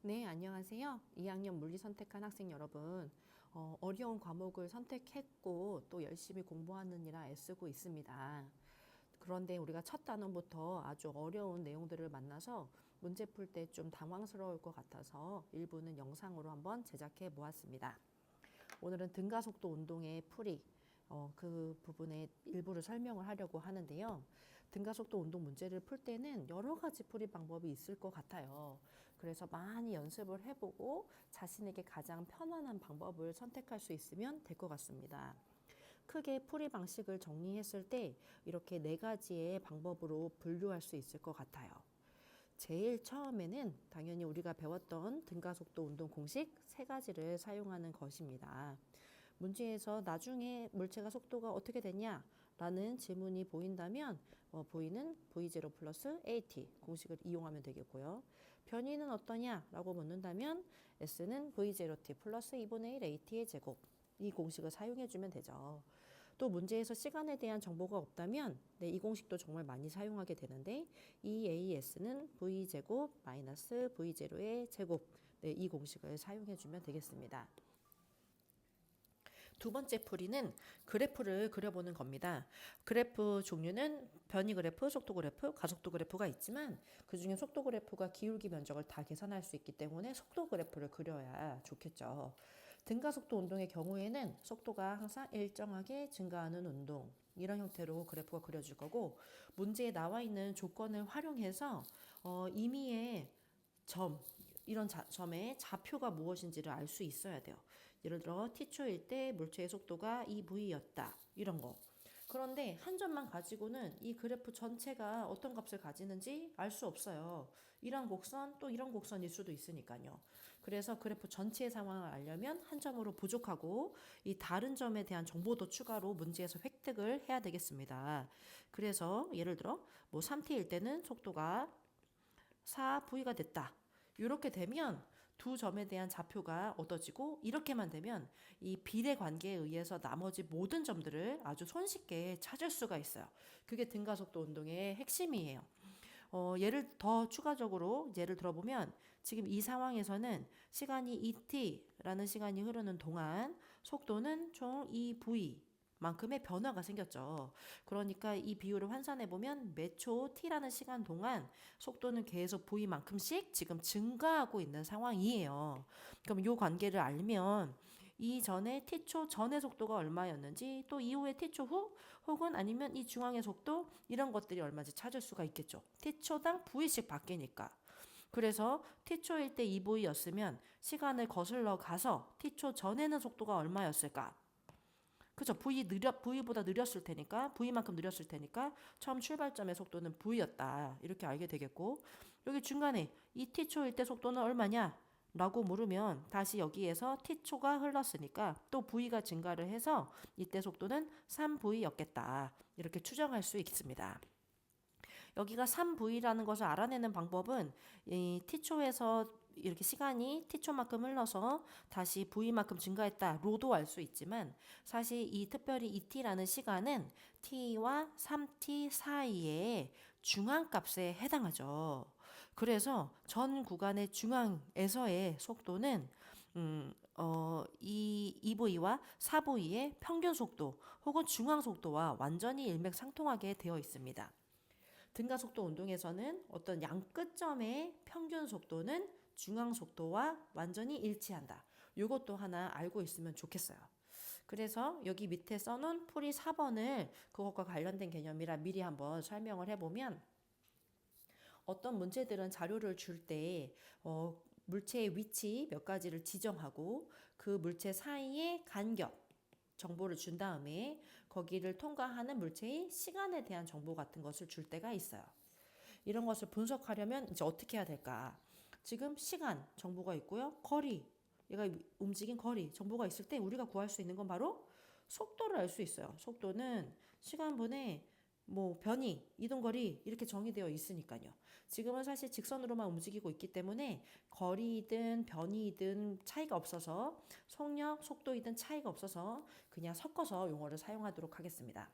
네, 안녕하세요. 2학년 물리 선택한 학생 여러분. 어려운 과목을 선택했고 또 열심히 공부하느니라 애쓰고 있습니다. 그런데 우리가 첫 단원부터 아주 어려운 내용들을 만나서 문제 풀 때 좀 당황스러울 것 같아서 일부는 영상으로 한번 제작해 보았습니다. 오늘은 등가속도 운동의 풀이 그 부분의 일부를 설명을 하려고 하는데요. 등가속도 운동 문제를 풀 때는 여러 가지 풀이 방법이 있을 것 같아요. 그래서 많이 연습을 해보고 자신에게 가장 편안한 방법을 선택할 수 있으면 될 것 같습니다. 크게 풀이 방식을 정리했을 때 이렇게 네 가지의 방법으로 분류할 수 있을 것 같아요. 제일 처음에는 당연히 우리가 배웠던 등가속도 운동 공식 세 가지를 사용하는 것입니다. 문제에서 나중에 물체가 속도가 어떻게 되냐라는 질문이 보인다면 V는 V0 플러스 AT 공식을 이용하면 되겠고요. 변이는 어떠냐라고 묻는다면 S는 V0T 플러스 2분의 1 AT의 제곱 이 공식을 사용해주면 되죠. 또 문제에서 시간에 대한 정보가 없다면 이 공식도 정말 많이 사용하게 되는데 EAS는 V제곱 마이너스 V0의 제곱 이 공식을 사용해주면 되겠습니다. 두 번째 풀이는 그래프를 그려보는 겁니다. 그래프 종류는 변이 그래프, 속도 그래프, 가속도 그래프가 있지만 그중에 속도 그래프가 기울기 면적을 다 계산할 수 있기 때문에 속도 그래프를 그려야 좋겠죠. 등가속도 운동의 경우에는 속도가 항상 일정하게 증가하는 운동 이런 형태로 그래프가 그려질 거고 문제에 나와 있는 조건을 활용해서 임의의 점 이런 점의 좌표가 무엇인지를 알 수 있어야 돼요. 예를 들어 t초일 때 물체의 속도가 2v였다 이런 거. 그런데 한 점만 가지고는 이 그래프 전체가 어떤 값을 가지는지 알 수 없어요. 이런 곡선 또 이런 곡선일 수도 있으니까요. 그래서 그래프 전체의 상황을 알려면 한 점으로 부족하고 이 다른 점에 대한 정보도 추가로 문제에서 획득을 해야 되겠습니다. 그래서 예를 들어 뭐 3t일 때는 속도가 4V가 됐다. 이렇게 되면 두 점에 대한 좌표가 얻어지고 이렇게만 되면 이 비례 관계에 의해서 나머지 모든 점들을 아주 손쉽게 찾을 수가 있어요. 그게 등가속도 운동의 핵심이에요. 예를 더 추가적으로 예를 들어보면 지금 이 상황에서는 시간이 2t라는 시간이 흐르는 동안 속도는 총 2v 만큼의 변화가 생겼죠. 그러니까 이 비율을 환산해 보면 몇 초 t라는 시간 동안 속도는 계속 v만큼씩 지금 증가하고 있는 상황이에요. 그럼 이 관계를 알면 이전에 t초 전의 속도가 얼마였는지 또 이후에 t초 후 혹은 아니면 이 중앙의 속도 이런 것들이 얼마인지 찾을 수가 있겠죠. t초당 v씩 바뀌니까. 그래서 t초일 때 2v였으면 시간을 거슬러 가서 t초 전에는 속도가 얼마였을까? 그죠? V보다 느렸을 테니까, V만큼 느렸을 테니까, 처음 출발점의 속도는 V였다. 이렇게 알게 되겠고, 여기 중간에 이 T초일 때 속도는 얼마냐? 라고 물으면 다시 여기에서 T초가 흘렀으니까 또 V가 증가를 해서 이때 속도는 3V였겠다. 이렇게 추정할 수 있습니다. 여기가 3V라는 것을 알아내는 방법은 이 T초에서 이렇게 시간이 T초만큼 흘러서 다시 V만큼 증가했다로도 알 수 있지만 사실 이 특별히 2T라는 시간은 T와 3T 사이의 중앙값에 해당하죠. 그래서 전 구간의 중앙에서의 속도는 이 2V와 4V의 평균 속도 혹은 중앙 속도와 완전히 일맥상통하게 되어 있습니다. 등가속도 운동에서는 어떤 양 끝점의 평균 속도는 중앙 속도와 완전히 일치한다. 이것도 하나 알고 있으면 좋겠어요. 그래서 여기 밑에 써놓은 풀이 4번을 그것과 관련된 개념이라 미리 한번 설명을 해보면 어떤 문제들은 자료를 줄 때 물체의 위치 몇 가지를 지정하고 그 물체 사이의 간격 정보를 준 다음에 거기를 통과하는 물체의 시간에 대한 정보 같은 것을 줄 때가 있어요. 이런 것을 분석하려면 이제 어떻게 해야 될까? 지금 시간 정보가 있고요. 거리, 얘가 움직인 거리 정보가 있을 때 우리가 구할 수 있는 건 바로 속도를 알 수 있어요. 속도는 시간분의 뭐 변이, 이동거리 이렇게 정의되어 있으니까요. 지금은 사실 직선으로만 움직이고 있기 때문에 거리든 변이든 차이가 없어서 속력, 속도이든 차이가 없어서 그냥 섞어서 용어를 사용하도록 하겠습니다.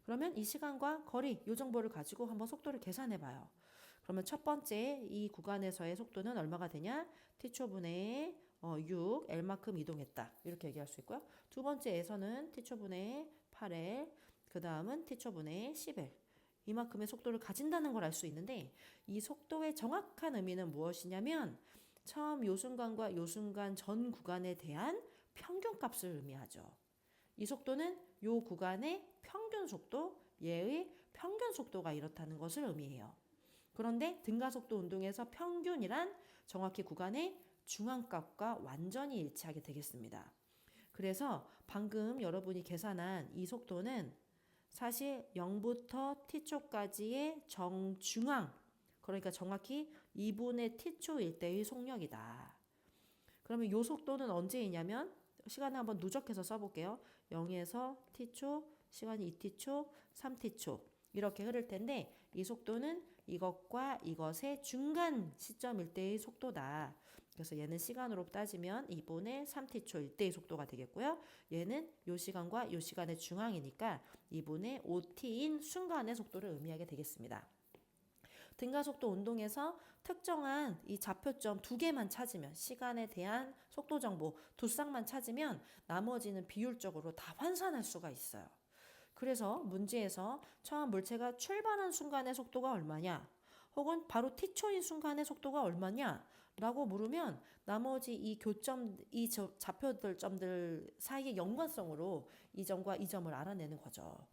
그러면 이 시간과 거리, 이 정보를 가지고 한번 속도를 계산해 봐요. 그러면 첫 번째 이 구간에서의 속도는 얼마가 되냐? t초분의 6, L만큼 이동했다. 이렇게 얘기할 수 있고요. 두 번째에서는 t초분의 8L, 그 다음은 t초분의 10L. 이만큼의 속도를 가진다는 걸 알 수 있는데 이 속도의 정확한 의미는 무엇이냐면 처음 요 순간과 요 순간 전 구간에 대한 평균값을 의미하죠. 이 속도는 요 구간의 평균 속도, 얘의 평균 속도가 이렇다는 것을 의미해요. 그런데 등가속도 운동에서 평균이란 정확히 구간의 중앙값과 완전히 일치하게 되겠습니다. 그래서 방금 여러분이 계산한 이 속도는 사실 0부터 t초까지의 정중앙, 그러니까 정확히 2분의 t초일 때의 속력이다. 그러면 이 속도는 언제이냐면 시간을 한번 누적해서 써볼게요. 0에서 t초, 시간이 2t초, 3t초 이렇게 흐를 텐데 이 속도는 이것과 이것의 중간 시점일 때의 속도다. 그래서 얘는 시간으로 따지면 2분의 3t초일 때의 속도가 되겠고요. 얘는 이 시간과 이 시간의 중앙이니까 2분의 5t인 순간의 속도를 의미하게 되겠습니다. 등가속도 운동에서 특정한 이 좌표점 두 개만 찾으면 시간에 대한 속도 정보 두 쌍만 찾으면 나머지는 비율적으로 다 환산할 수가 있어요. 그래서 문제에서 처음 물체가 출발한 순간의 속도가 얼마냐 혹은 바로 t초인 순간의 속도가 얼마냐 라고 물으면 나머지 이 교점, 이 좌표들 점들 사이의 연관성으로 이 점과 이 점을 알아내는 거죠.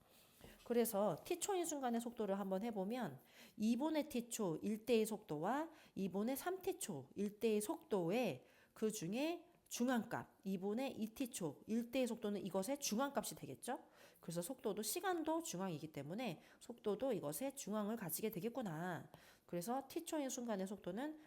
그래서 t초인 순간의 속도를 한번 해보면 2분의 t초 1대의 속도와 2분의 3t초 1대의 속도에 그 중에 중앙값 2분의 2t초 1대의 속도는 이것의 중앙값이 되겠죠. 그래서 속도도 시간도 중앙이기 때문에 속도도 이것의 중앙을 가지게 되겠구나. 그래서 t초인 순간의 속도는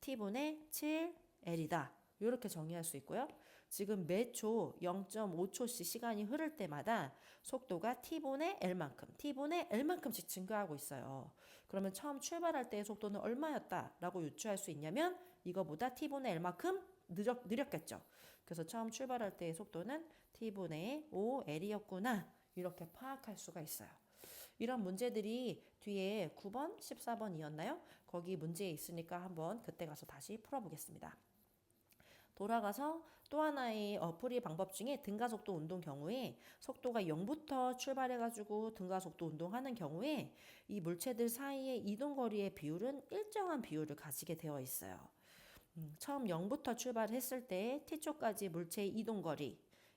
t분의 7L이다. 이렇게 정의할 수 있고요. 지금 매초 0.5초씩 시간이 흐를 때마다 속도가 t분의 L만큼씩 증가하고 있어요. 그러면 처음 출발할 때의 속도는 얼마였다라고 유추할 수 있냐면 이거보다 t분의 L만큼 느렸겠죠. 그래서 처음 출발할 때의 속도는 t분의 5L이었구나. 이렇게 파악할 수가 있어요. 이런 문제들이 뒤에 9번, 14번이었나요? 거기 문제에 있으니까 한번 그때 가서 다시 풀어보겠습니다. 돌아가서 또 하나의 풀이 방법 중에 등가속도 운동 경우에 속도가 0부터 출발해가지고 등가속도 운동하는 경우에 이 물체들 사이의 이동거리의 비율은 일정한 비율을 가지게 되어 있어요. 처음 0부터 출발했을 때 t초까지 물체의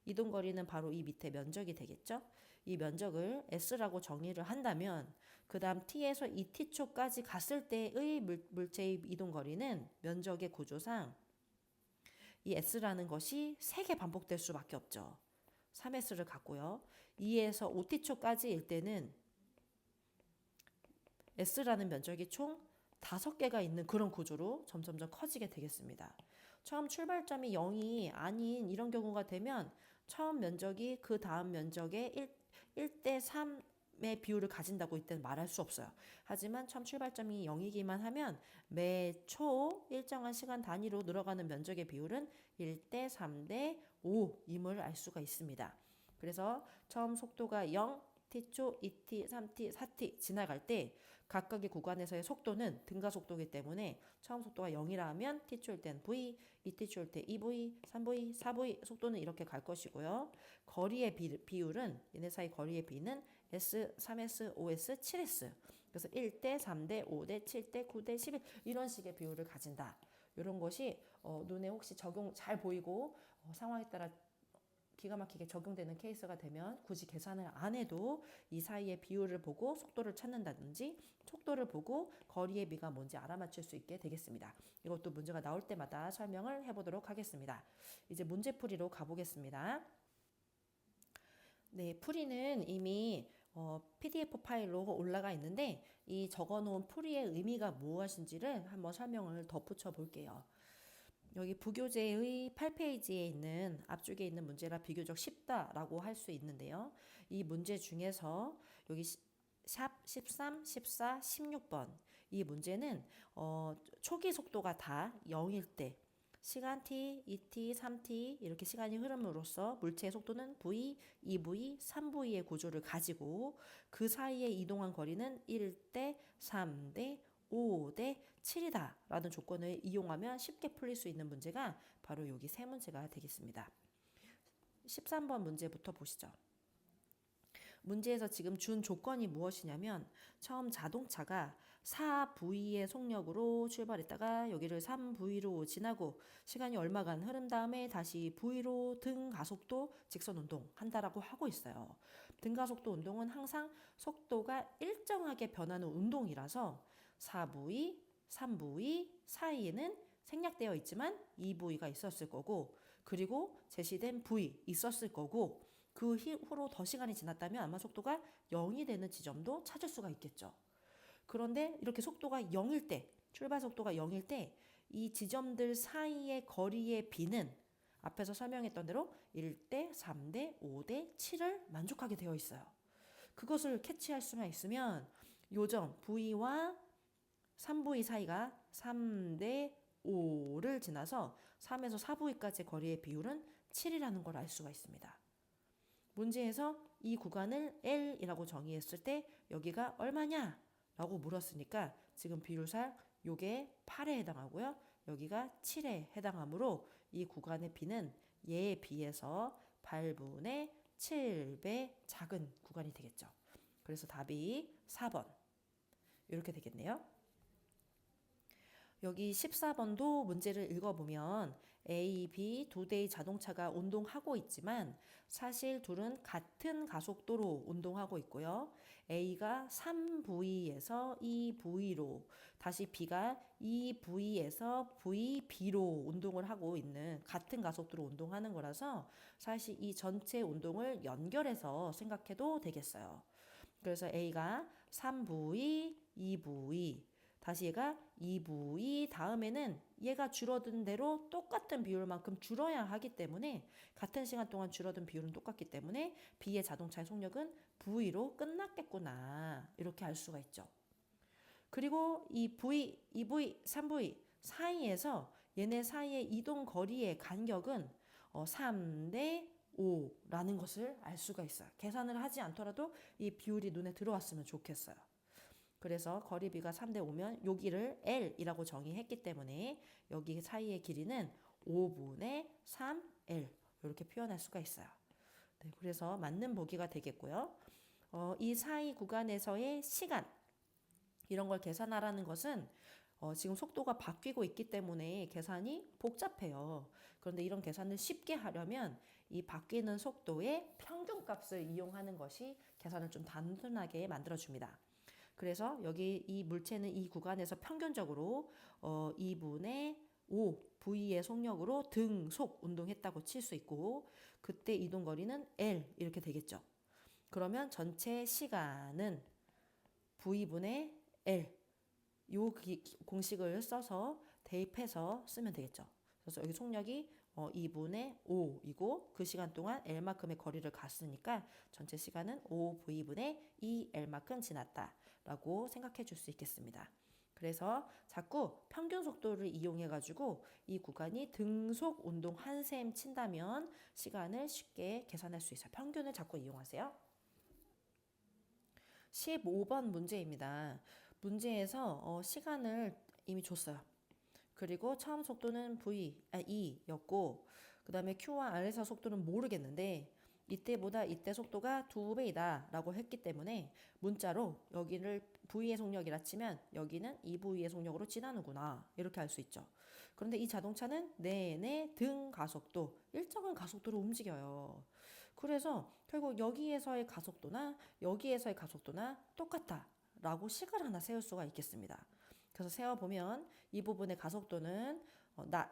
이동거리는 바로 이 밑에 면적이 되겠죠. 이 면적을 s라고 정의를 한다면 그 다음 t에서 2t초까지 갔을 때의 물체의 이동거리는 면적의 구조상 이 s라는 것이 3개 반복될 수밖에 없죠. 3s를 갖고요. 2에서 5t초까지일 때는 s라는 면적이 총 5개가 있는 그런 구조로 점점점 커지게 되겠습니다. 처음 출발점이 0이 아닌 이런 경우가 되면 처음 면적이 그 다음 면적의 1대 3의 비율을 가진다고 이때는 말할 수 없어요. 하지만 처음 출발점이 0이기만 하면 매초 일정한 시간 단위로 늘어가는 면적의 비율은 1대 3대 5임을 알 수가 있습니다. 그래서 처음 속도가 0, t초, 2t, 3t, 4t 지나갈 때 각각의 구간에서의 속도는 등가속도이기 때문에 처음 속도가 0이라 하면 t초일 땐 v, 2t초일 때 2v, 3v, 4v 속도는 이렇게 갈 것이고요. 거리의 비율은 얘네 사이 거리의 비는 s, 3s, 5s, 7s 그래서 1대, 3대, 5대, 7대, 9대, 11 이런 식의 비율을 가진다. 이런 것이 눈에 혹시 적용 잘 보이고 상황에 따라 기가 막히게 적용되는 케이스가 되면 굳이 계산을 안 해도 이 사이의 비율을 보고 속도를 찾는다든지 속도를 보고 거리의 비가 뭔지 알아맞힐 수 있게 되겠습니다. 이것도 문제가 나올 때마다 설명을 해보도록 하겠습니다. 이제 문제풀이로 가보겠습니다. 네, 풀이는 이미 PDF 파일로 올라가 있는데 이 적어놓은 풀이의 의미가 무엇인지를 한번 설명을 덧붙여 볼게요. 여기 부교재의 8페이지에 있는 앞쪽에 있는 문제라 비교적 쉽다라고 할 수 있는데요. 이 문제 중에서 여기 샵 13, 14, 16번 이 문제는 초기 속도가 다 0일 때 시간 t, 2t, 3t 이렇게 시간이 흐름으로써 물체의 속도는 v, 2v, 3v의 구조를 가지고 그 사이에 이동한 거리는 1대, 3대, 5 대 7이다 라는 조건을 이용하면 쉽게 풀릴 수 있는 문제가 바로 여기 세 문제가 되겠습니다. 13번 문제부터 보시죠. 문제에서 지금 준 조건이 무엇이냐면 처음 자동차가 4V의 속력으로 출발했다가 여기를 3V로 지나고 시간이 얼마간 흐른 다음에 다시 V로 등가속도 직선 운동 한다라고 하고 있어요. 등가속도 운동은 항상 속도가 일정하게 변하는 운동이라서 4V, 3V 사이에는 생략되어 있지만 2V가 있었을 거고 그리고 제시된 V 있었을 거고 그 후로 더 시간이 지났다면 아마 속도가 0이 되는 지점도 찾을 수가 있겠죠. 그런데 이렇게 속도가 0일 때, 출발 속도가 0일 때 이 지점들 사이의 거리의 비는 앞에서 설명했던 대로 1대, 3대, 5대, 7을 만족하게 되어 있어요. 그것을 캐치할 수만 있으면 요점 V와 3V 사이가 3대 5를 지나서 3에서 4V까지의 거리의 비율은 7이라는 걸 알 수가 있습니다. 문제에서 이 구간을 L이라고 정의했을 때 여기가 얼마냐? 라고 물었으니까 지금 비율상 요게 8에 해당하고요. 여기가 7에 해당하므로 이 구간의 비는 얘에 비해서 8분의 7배 작은 구간이 되겠죠. 그래서 답이 4번 이렇게 되겠네요. 여기 14번도 문제를 읽어보면 A, B 두 대의 자동차가 운동하고 있지만 사실 둘은 같은 가속도로 운동하고 있고요. A가 3V에서 2V로 다시 B가 2V에서 VB로 운동을 하고 있는 같은 가속도로 운동하는 거라서 사실 이 전체 운동을 연결해서 생각해도 되겠어요. 그래서 A가 3V, 2V 다시 얘가 2V 다음에는 얘가 줄어든 대로 똑같은 비율만큼 줄어야 하기 때문에 같은 시간 동안 줄어든 비율은 똑같기 때문에 B의 자동차의 속력은 V로 끝났겠구나 이렇게 알 수가 있죠. 그리고 이 V, 2V, 3V 사이에서 얘네 사이의 이동 거리의 간격은 3대 5라는 것을 알 수가 있어요. 계산을 하지 않더라도 이 비율이 눈에 들어왔으면 좋겠어요. 그래서 거리비가 3대 5면 여기를 L이라고 정의했기 때문에 여기 사이의 길이는 5분의 3L 이렇게 표현할 수가 있어요. 네, 그래서 맞는 보기가 되겠고요. 이 사이 구간에서의 시간 이런 걸 계산하라는 것은 지금 속도가 바뀌고 있기 때문에 계산이 복잡해요. 그런데 이런 계산을 쉽게 하려면 이 바뀌는 속도의 평균값을 이용하는 것이 계산을 좀 단순하게 만들어줍니다. 그래서 여기 이 물체는 이 구간에서 평균적으로 2분의 5 V의 속력으로 등속 운동했다고 칠 수 있고 그때 이동 거리는 L 이렇게 되겠죠. 그러면 전체 시간은 V분의 L 요 공식을 써서 대입해서 쓰면 되겠죠. 그래서 여기 속력이 2분의 5이고 그 시간 동안 L만큼의 거리를 갔으니까 전체 시간은 5V분의 2L만큼 지났다라고 생각해 줄 수 있겠습니다. 그래서 자꾸 평균 속도를 이용해 가지고 이 구간이 등속 운동 한 셈 친다면 시간을 쉽게 계산할 수 있어요. 평균을 자꾸 이용하세요. 15번 문제입니다. 문제에서 시간을 이미 줬어요. 그리고 처음 속도는 E였고 그 다음에 Q와 R에서 속도는 모르겠는데 이때보다 이때 속도가 2배이다 라고 했기 때문에 문자로 여기를 V의 속력이라 치면 여기는 2V의 속력으로 지나는구나 이렇게 알 수 있죠. 그런데 이 자동차는 내내 등 가속도 일정한 가속도로 움직여요. 그래서 결국 여기에서의 가속도나 여기에서의 가속도나 똑같다 라고 식을 하나 세울 수가 있겠습니다. 그래서 세어보면 이 부분의 가속도는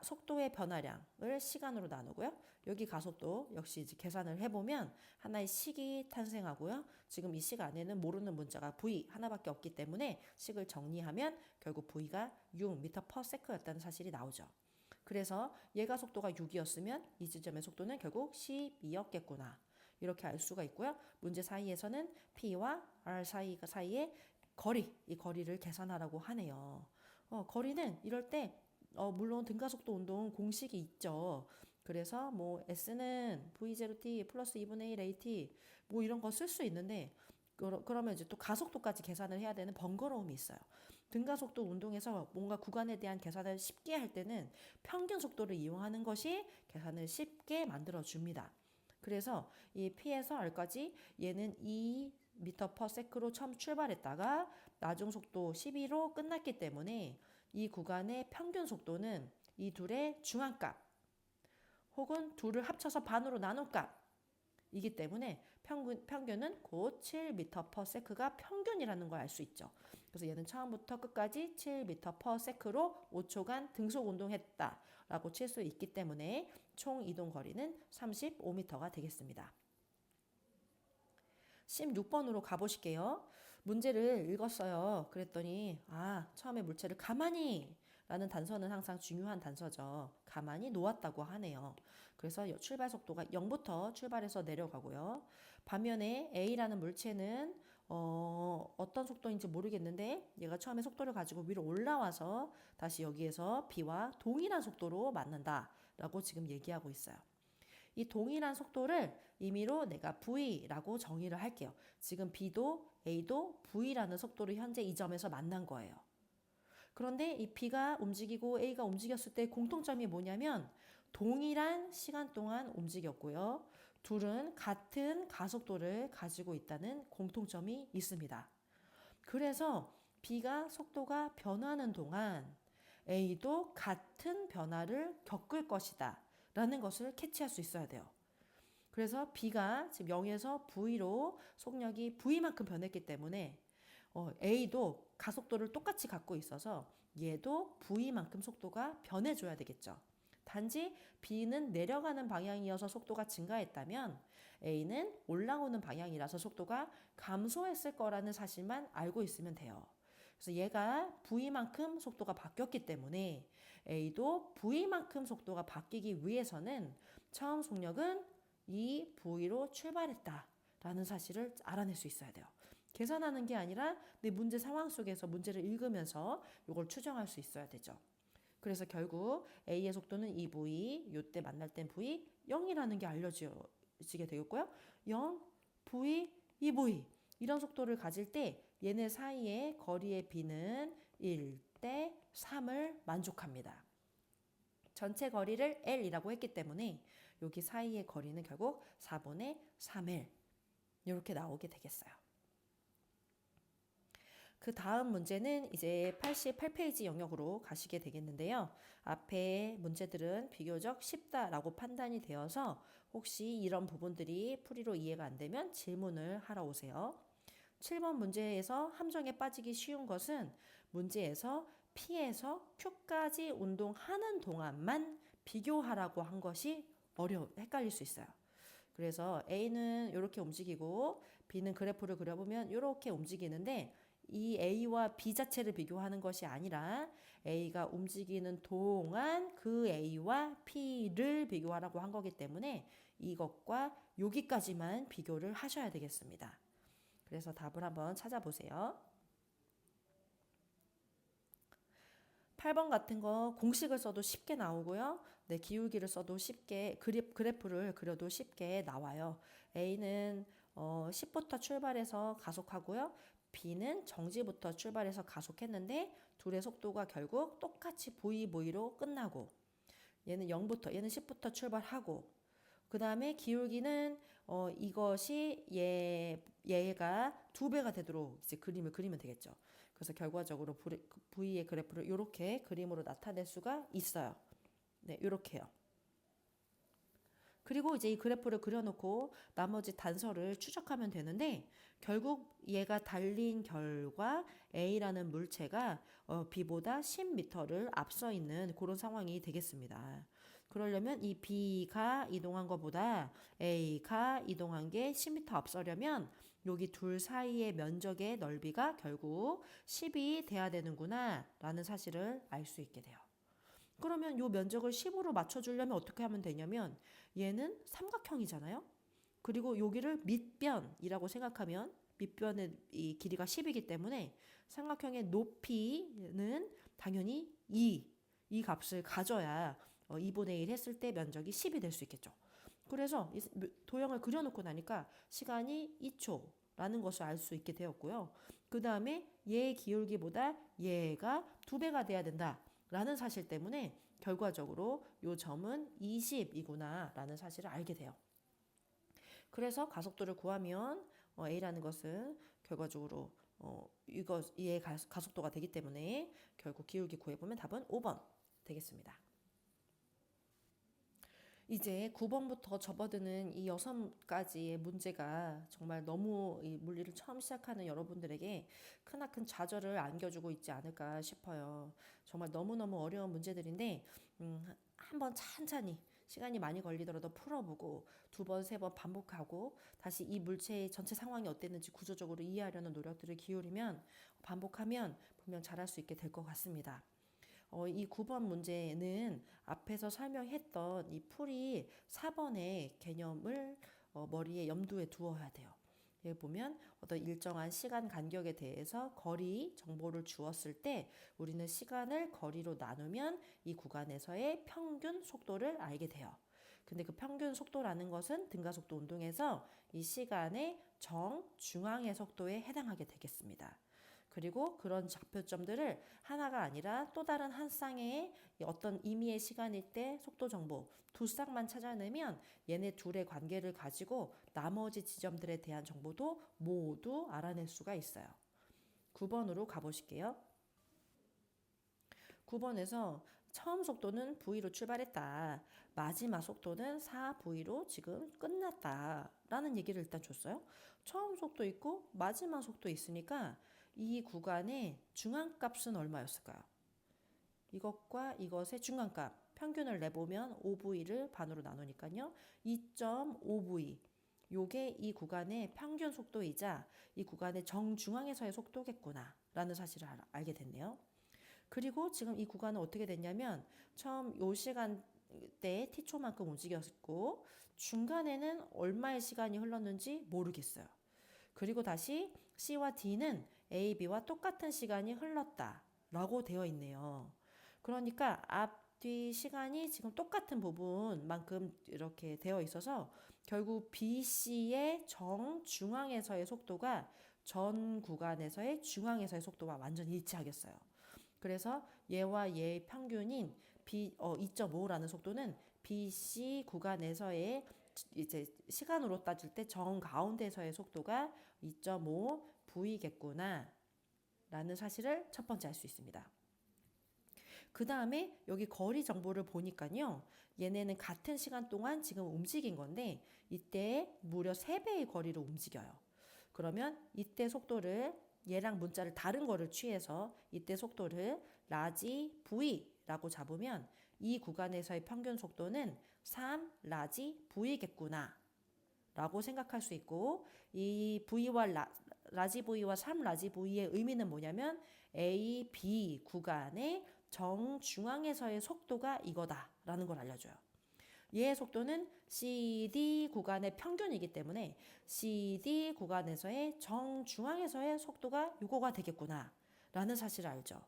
속도의 변화량을 시간으로 나누고요. 여기 가속도 역시 이제 계산을 해보면 하나의 식이 탄생하고요. 지금 이 식 안에는 모르는 문자가 V 하나밖에 없기 때문에 식을 정리하면 결국 V가 6m/s였다는 사실이 나오죠. 그래서 얘가 속도가 6이었으면 이 지점의 속도는 결국 12였겠구나. 이렇게 알 수가 있고요. 문제 사이에서는 P와 R 사이의 이 거리를 계산하라고 하네요. 거리는 이럴 때 물론 등가속도 운동 공식이 있죠. 그래서 뭐 S는 V0t 플러스 2분의 1 AT 뭐 이런 거 쓸 수 있는데 그러면 이제 또 가속도까지 계산을 해야 되는 번거로움이 있어요. 등가속도 운동에서 뭔가 구간에 대한 계산을 쉽게 할 때는 평균 속도를 이용하는 것이 계산을 쉽게 만들어 줍니다. 그래서 이 P에서 R까지 얘는 2m/s로 처음 출발했다가 나중 속도 12로 끝났기 때문에 이 구간의 평균 속도는 이 둘의 중앙값 혹은 둘을 합쳐서 반으로 나눈 값이기 때문에 평균은 곧 7m/s가 평균이라는 걸 알 수 있죠. 그래서 얘는 처음부터 끝까지 7m/s로 5초간 등속 운동했다라고 칠 수 있기 때문에 총 이동 거리는 35m가 되겠습니다. 16번으로 가보실게요. 문제를 읽었어요. 그랬더니 처음에 물체를 가만히 라는 단서는 항상 중요한 단서죠. 가만히 놓았다고 하네요. 그래서 출발 속도가 0부터 출발해서 내려가고요. 반면에 A라는 물체는 어떤 속도인지 모르겠는데 얘가 처음에 속도를 가지고 위로 올라와서 다시 여기에서 B와 동일한 속도로 만난다라고 지금 얘기하고 있어요. 이 동일한 속도를 임의로 내가 V라고 정의를 할게요. 지금 B도 A도 V라는 속도로 현재 이 점에서 만난 거예요. 그런데 이 B가 움직이고 A가 움직였을 때 공통점이 뭐냐면 동일한 시간 동안 움직였고요. 둘은 같은 가속도를 가지고 있다는 공통점이 있습니다. 그래서 B가 속도가 변하는 동안 A도 같은 변화를 겪을 것이다 라는 것을 캐치할 수 있어야 돼요. 그래서 B가 지금 0에서 V로 속력이 V만큼 변했기 때문에 A도 가속도를 똑같이 갖고 있어서 얘도 V만큼 속도가 변해줘야 되겠죠. 단지 B는 내려가는 방향이어서 속도가 증가했다면 A는 올라오는 방향이라서 속도가 감소했을 거라는 사실만 알고 있으면 돼요. 그래서 얘가 V만큼 속도가 바뀌었기 때문에 A도 V만큼 속도가 바뀌기 위해서는 처음 속력은 이 V로 출발했다라는 사실을 알아낼 수 있어야 돼요. 계산하는 게 아니라 내 문제 상황 속에서 문제를 읽으면서 이걸 추정할 수 있어야 되죠. 그래서 결국 A의 속도는 2V, 이때 만날 땐 V 0이라는 게 알려지게 되겠고요. 0, V, 2V 이런 속도를 가질 때 얘네 사이의 거리의 B는 1대 3을 만족합니다. 전체 거리를 L이라고 했기 때문에 여기 사이의 거리는 결국 4분의 3L 이렇게 나오게 되겠어요. 그 다음 문제는 이제 88페이지 영역으로 가시게 되겠는데요. 앞에 문제들은 비교적 쉽다라고 판단이 되어서 혹시 이런 부분들이 풀이로 이해가 안 되면 질문을 하러 오세요. 7번 문제에서 함정에 빠지기 쉬운 것은 문제에서 P에서 Q까지 운동하는 동안만 비교하라고 한 것이 헷갈릴 수 있어요. 그래서 A는 이렇게 움직이고 B는 그래프를 그려보면 이렇게 움직이는데 이 A와 B 자체를 비교하는 것이 아니라 A가 움직이는 동안 그 A와 P를 비교하라고 한 거기 때문에 이것과 여기까지만 비교를 하셔야 되겠습니다. 그래서 답을 한번 찾아보세요. 8번 같은 거 공식을 써도 쉽게 나오고요. 네, 기울기를 써도 쉽게 그래프를 그려도 쉽게 나와요. A는 10부터 출발해서 가속하고요. B는 정지부터 출발해서 가속했는데 둘의 속도가 결국 똑같이 VV로 끝나고 얘는 10부터 출발하고 그 다음에 기울기는 이것이 얘가 2배가 되도록 이제 그림을 그리면 되겠죠. 그래서 결과적으로 V의 그래프를 이렇게 그림으로 나타낼 수가 있어요. 네, 이렇게요. 그리고 이제 이 그래프를 그려놓고 나머지 단서를 추적하면 되는데 결국 얘가 달린 결과 A라는 물체가 B보다 10m를 앞서 있는 그런 상황이 되겠습니다. 그러려면 이 B가 이동한 것보다 A가 이동한 게 10m 앞서려면 여기 둘 사이의 면적의 넓이가 결국 10이 돼야 되는구나 라는 사실을 알 수 있게 돼요. 그러면 이 면적을 10으로 맞춰주려면 어떻게 하면 되냐면 얘는 삼각형이잖아요. 그리고 여기를 밑변이라고 생각하면 밑변의 이 길이가 10이기 때문에 삼각형의 높이는 당연히 2 값을 가져야 2분의 1 했을 때 면적이 10이 될 수 있겠죠. 그래서 도형을 그려놓고 나니까 시간이 2초라는 것을 알 수 있게 되었고요. 그 다음에 얘의 기울기보다 얘가 2배가 돼야 된다라는 사실 때문에 결과적으로 요 점은 20이구나 라는 사실을 알게 돼요. 그래서 가속도를 구하면 A라는 것은 결과적으로 얘의 가속도가 되기 때문에 결국 기울기 구해보면 답은 5번 되겠습니다. 이제 9번부터 접어드는 이 6가지의 문제가 정말 너무 이 물리를 처음 시작하는 여러분들에게 크나큰 좌절을 안겨주고 있지 않을까 싶어요. 정말 너무너무 어려운 문제들인데 한번 찬찬히 시간이 많이 걸리더라도 풀어보고 2번, 3번 반복하고 다시 이 물체의 전체 상황이 어땠는지 구조적으로 이해하려는 노력들을 기울이면 반복하면 분명 잘할 수 있게 될 것 같습니다. 이 9번 문제는 앞에서 설명했던 이 풀이 4번의 개념을 머리에 염두에 두어야 돼요. 여기 보면 어떤 일정한 시간 간격에 대해서 거리 정보를 주었을 때 우리는 시간을 거리로 나누면 이 구간에서의 평균 속도를 알게 돼요. 근데 그 평균 속도라는 것은 등가속도 운동에서 이 시간의 정중앙의 속도에 해당하게 되겠습니다. 그리고 그런 좌표점들을 하나가 아니라 또 다른 한 쌍의 어떤 임의의 시간일 때 속도 정보 2쌍만 찾아내면 얘네 둘의 관계를 가지고 나머지 지점들에 대한 정보도 모두 알아낼 수가 있어요. 9번으로 가보실게요. 9번에서 처음 속도는 V로 출발했다. 마지막 속도는 4V로 지금 끝났다. 라는 얘기를 일단 줬어요. 처음 속도 있고 마지막 속도 있으니까 이 구간의 중앙값은 얼마였을까요? 이것과 이것의 중간값 평균을 내보면 5V를 반으로 나누니까요. 2.5V 요게 이 구간의 평균 속도이자 이 구간의 정중앙에서의 속도겠구나 라는 사실을 알게 됐네요. 그리고 지금 이 구간은 어떻게 됐냐면 처음 요 시간대 t초만큼 움직였고 중간에는 얼마의 시간이 흘렀는지 모르겠어요. 그리고 다시 C와 D는 A, B와 똑같은 시간이 흘렀다 라고 되어 있네요. 그러니까 앞뒤 시간이 지금 똑같은 부분만큼 이렇게 되어 있어서 결국 B, C의 정중앙에서의 속도가 전 구간에서의 중앙에서의 속도와 완전히 일치하겠어요. 그래서 얘와 얘의 평균인 2.5라는 속도는 BC 구간에서의 이제 시간으로 따질 때 정 가운데서의 속도가 2.5 V겠구나 라는 사실을 첫 번째 알 수 있습니다. 그 다음에 여기 거리 정보를 보니까요. 얘네는 같은 시간 동안 지금 움직인 건데 이때 무려 3배의 거리로 움직여요. 그러면 이때 속도를 얘랑 문자를 다른 거를 취해서 이때 속도를 라지 V라고 잡으면 이 구간에서의 평균 속도는 3 라지 V겠구나 라고 생각할 수 있고 이 V와 라지 V와 3 라지 V의 의미는 뭐냐면 A, B 구간의 정중앙에서의 속도가 이거다라는 걸 알려줘요. 얘의 속도는 CD 구간의 평균이기 때문에 CD 구간에서의 정중앙에서의 속도가 이거가 되겠구나 라는 사실을 알죠.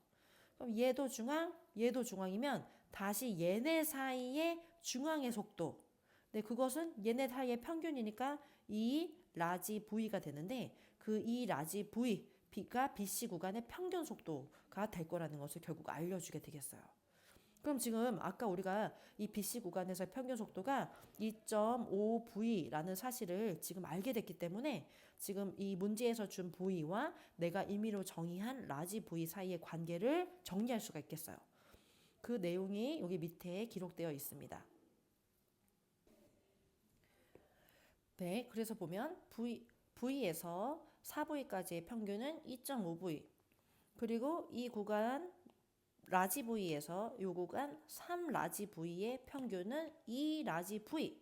그럼 얘도 중앙, 얘도 중앙이면 다시 얘네 사이의 중앙의 속도. 네, 그것은 얘네 사이의 평균이니까 이 라지 V가 되는데 그 이 라지 V가 BC 구간의 평균 속도가 될 거라는 것을 결국 알려주게 되겠어요. 그럼 지금 아까 우리가 이 BC 구간에서의 평균 속도가 2.5V라는 사실을 지금 알게 됐기 때문에 지금 이 문제에서 준 V와 내가 임의로 정의한 라지 V 사이의 관계를 정리할 수가 있겠어요. 그 내용이 여기 밑에 기록되어 있습니다. 네, 그래서 보면 V에서 4V까지의 평균은 2.5V 그리고 이 구간 라지 V에서 요 구간 3 라지 V의 평균은 2 라지 V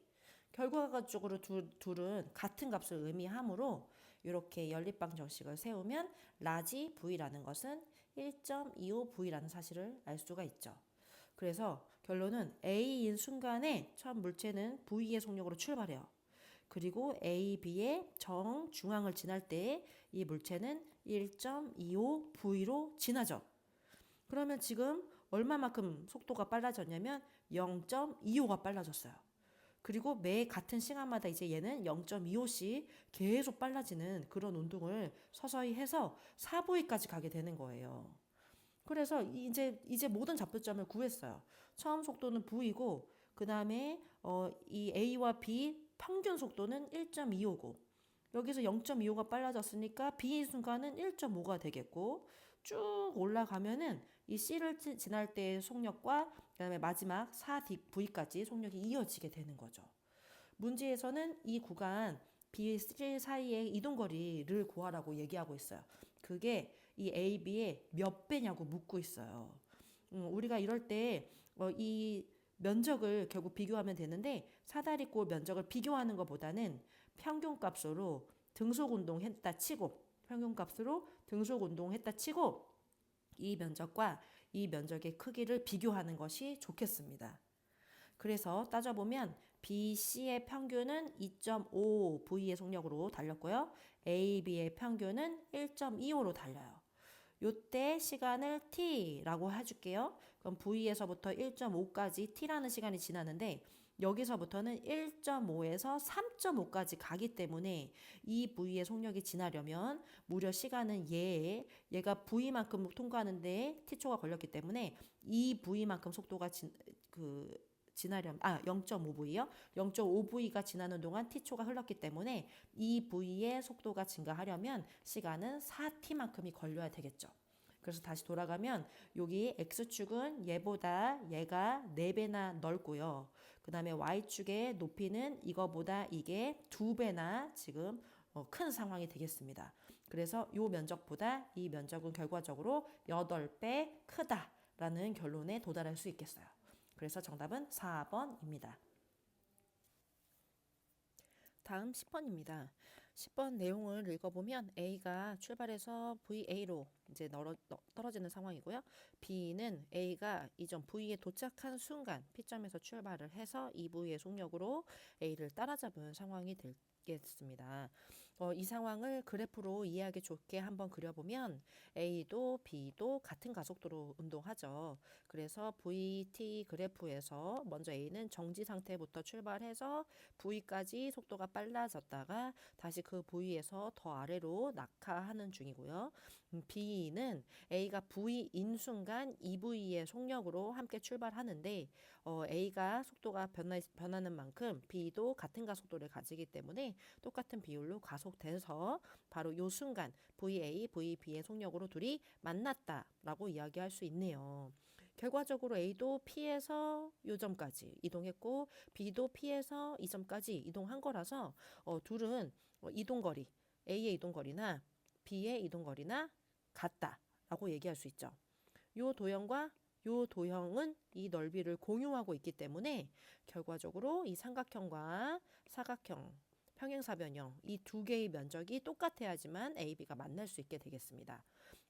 결과적으로 둘은 같은 값을 의미하므로 이렇게 연립방 정식을 세우면 라지 V라는 것은 1.25V라는 사실을 알 수가 있죠. 그래서 결론은 A인 순간에 처음 물체는 V의 속력으로 출발해요. 그리고 A, B의 정중앙을 지날 때 이 물체는 1.25V로 지나죠. 그러면 지금 얼마만큼 속도가 빨라졌냐면 0.25가 빨라졌어요. 그리고 매 같은 시간마다 이제 얘는 0.25씩 계속 빨라지는 그런 운동을 서서히 해서 4부위까지 가게 되는 거예요. 그래서 이제 모든 좌표점을 구했어요. 처음 속도는 V이고 그다음에 이 A와 B 평균 속도는 1.25고 여기서 0.25가 빨라졌으니까 B 순간은 1.5가 되겠고 쭉 올라가면은 이 C를 지날 때의 속력과 그다음에 마지막 4V까지 속력이 이어지게 되는 거죠. 문제에서는 이 구간 B, C 사이의 이동거리를 구하라고 얘기하고 있어요. 그게 이 A, B의 몇 배냐고 묻고 있어요. 우리가 이럴 때 이 면적을 결국 비교하면 되는데 사다리꼴 면적을 비교하는 것보다는 평균값으로 등속 운동했다 치고 평균값으로 등속 운동했다 치고 이 면적과 이 면적의 크기를 비교하는 것이 좋겠습니다. 그래서 따져보면 BC의 평균은 2.5V의 속력으로 달렸고요. AB의 평균은 1.25로 달려요. 요때 시간을 T라고 해줄게요. 그럼 V에서부터 1.5까지 T라는 시간이 지나는데 여기서부터는 1.5에서 3.5까지 가기 때문에 이 V의 속력이 지나려면 무려 시간은 얘가 V만큼 통과하는데 T초가 걸렸기 때문에 이 V만큼 속도가 지나려면 0.5V요. 0.5V가 지나는 동안 T초가 흘렀기 때문에 이 V의 속도가 증가하려면 시간은 4T만큼이 걸려야 되겠죠. 그래서 다시 돌아가면 여기 X축은 얘보다 얘가 4배나 넓고요. 그 다음에 Y축의 높이는 이거보다 이게 2배나 지금 큰 상황이 되겠습니다. 그래서 이 면적보다 이 면적은 결과적으로 8배 크다라는 결론에 도달할 수 있겠어요. 그래서 정답은 4번입니다. 다음 10번입니다. 10번 내용을 읽어보면 A가 출발해서 VA로 이제 떨어지는 상황이고요. B는 A가 이전 V에 도착한 순간 P점에서 출발을 해서 이 V의 속력으로 A를 따라잡은 상황이 되겠습니다. 이 상황을 그래프로 이해하기 좋게 한번 그려보면 A도 B도 같은 가속도로 운동하죠. 그래서 VT 그래프에서 먼저 A는 정지 상태부터 출발해서 V까지 속도가 빨라졌다가 다시 그 V에서 더 아래로 낙하하는 중이고요. B는 A가 V인 순간 2V의 속력으로 함께 출발하는데 A가 속도가 변하는 만큼 B도 같은 가속도를 가지기 때문에 똑같은 비율로 가속돼서 바로 요 순간 VA, VB의 속력으로 둘이 만났다라고 이야기할 수 있네요. 결과적으로 A도 P에서 요 점까지 이동했고 B도 P에서 이 점까지 이동한 거라서 둘은 이동거리, A의 이동거리나 B의 이동거리나 같다라고 얘기할 수 있죠. 요 도형과 요 도형은 이 넓이를 공유하고 있기 때문에 결과적으로 이 삼각형과 사각형, 평행사변형 이 두 개의 면적이 똑같아야지만 A, B가 만날 수 있게 되겠습니다.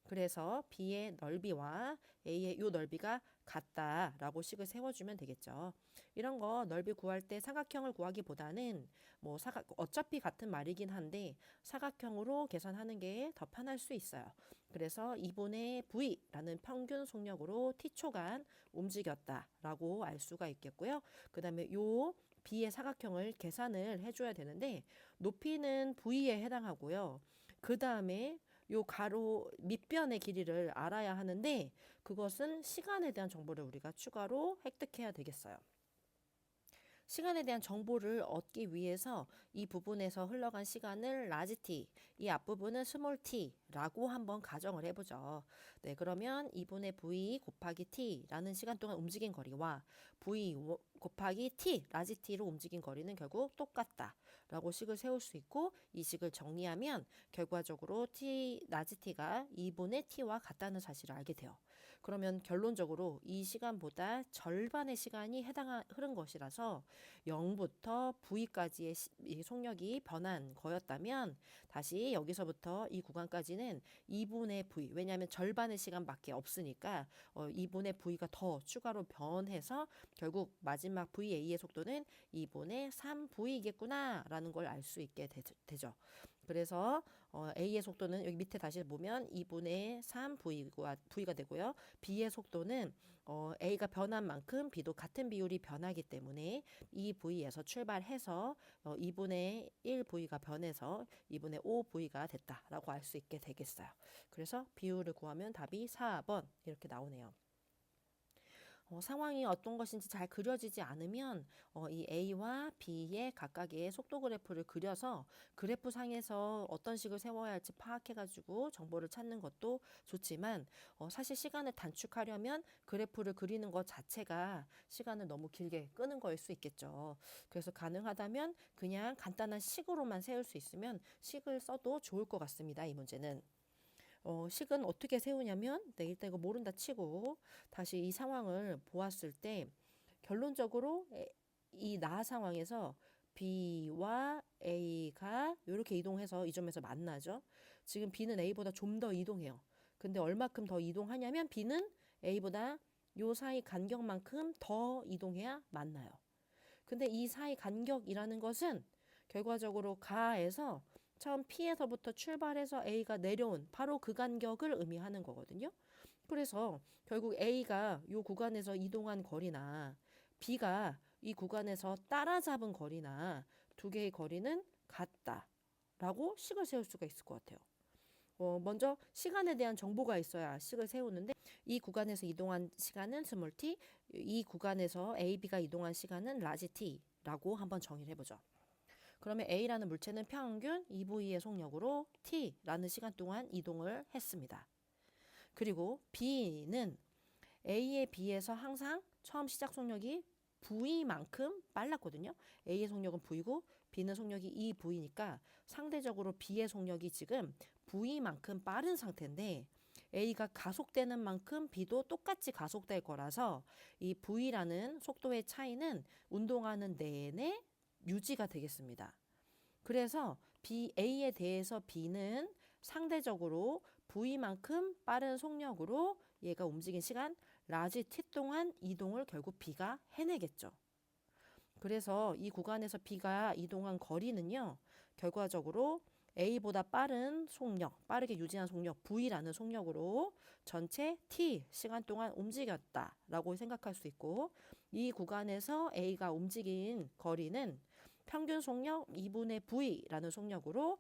그래서 B의 넓이와 A의 요 넓이가 같다라고 식을 세워주면 되겠죠. 이런 거 넓이 구할 때 삼각형을 구하기보다는 뭐 어차피 같은 말이긴 한데 사각형으로 계산하는 게 더 편할 수 있어요. 그래서 2분의 V라는 평균 속력으로 T초간 움직였다라고 알 수가 있겠고요. 그 다음에 요 B의 사각형을 계산을 해줘야 되는데 높이는 V에 해당하고요. 그 다음에 요 가로 밑변의 길이를 알아야 하는데 그것은 시간에 대한 정보를 우리가 추가로 획득해야 되겠어요. 시간에 대한 정보를 얻기 위해서 이 부분에서 흘러간 시간을 라지 t, 이 앞부분은 스몰 t라고 한번 가정을 해보죠. 네, 그러면 2분의 v 곱하기 t라는 시간 동안 움직인 거리와 v 곱하기 t, 라지 t로 움직인 거리는 결국 똑같다라고 식을 세울 수 있고 이 식을 정리하면 결과적으로 라지 t가 2분의 t와 같다는 사실을 알게 돼요. 그러면 결론적으로 이 시간보다 절반의 시간이 흐른 것이라서 0부터 V까지의 이 속력이 변한 거였다면 다시 여기서부터 이 구간까지는 2분의 V, 왜냐하면 절반의 시간밖에 없으니까 2분의 V가 더 추가로 변해서 결국 마지막 VA의 속도는 2분의 3V이겠구나 라는 걸 알 수 있게 되죠. 그래서 A의 속도는 여기 밑에 다시 보면 2분의 3 V가 되고요. B의 속도는 A가 변한 만큼 B도 같은 비율이 변하기 때문에 이 V에서 출발해서 2분의 1 V가 변해서 2분의 5 V가 됐다라고 알 수 있게 되겠어요. 그래서 비율을 구하면 답이 4번 이렇게 나오네요. 상황이 어떤 것인지 잘 그려지지 않으면 이 A와 B의 각각의 속도 그래프를 그려서 그래프 상에서 어떤 식을 세워야 할지 파악해가지고 정보를 찾는 것도 좋지만 사실 시간을 단축하려면 그래프를 그리는 것 자체가 시간을 너무 길게 끄는 거일 수 있겠죠. 그래서 가능하다면 그냥 간단한 식으로만 세울 수 있으면 식을 써도 좋을 것 같습니다. 이 문제는. 식은 어떻게 세우냐면 일단 이거 모른다 치고 다시 이 상황을 보았을 때 결론적으로 이 나 상황에서 B와 A가 이렇게 이동해서 이 점에서 만나죠. 지금 B는 A보다 좀 더 이동해요. 근데 얼마큼 더 이동하냐면 B는 A보다 요 사이 간격만큼 더 이동해야 만나요. 근데 이 사이 간격이라는 것은 결과적으로 가에서 처음 P에서부터 출발해서 A가 내려온 바로 그 간격을 의미하는 거거든요. 그래서 결국 A가 이 구간에서 이동한 거리나 B가 이 구간에서 따라잡은 거리나 두 개의 거리는 같다라고 식을 세울 수가 있을 것 같아요. 먼저 시간에 대한 정보가 있어야 식을 세우는데 이 구간에서 이동한 시간은 스몰 t, 이 구간에서 A, B가 이동한 시간은 라지 t라고 한번 정의를 해보죠. 그러면 A라는 물체는 평균 2V의 속력으로 T라는 시간 동안 이동을 했습니다. 그리고 B는 A에 비해서 항상 처음 시작 속력이 V만큼 빨랐거든요. A의 속력은 V고 B는 속력이 2V니까 상대적으로 B의 속력이 지금 V만큼 빠른 상태인데 A가 가속되는 만큼 B도 똑같이 가속될 거라서 이 V라는 속도의 차이는 운동하는 내내 유지가 되겠습니다. 그래서 A에 대해서 B는 상대적으로 V만큼 빠른 속력으로 얘가 움직인 시간 라지 t 동안 이동을 결국 B가 해내겠죠. 그래서 이 구간에서 B가 이동한 거리는요. 결과적으로 A보다 빠른 속력, 빠르게 유지한 속력 V라는 속력으로 전체 t 시간 동안 움직였다라고 생각할 수 있고 이 구간에서 A가 움직인 거리는 평균 속력 2분의 V라는 속력으로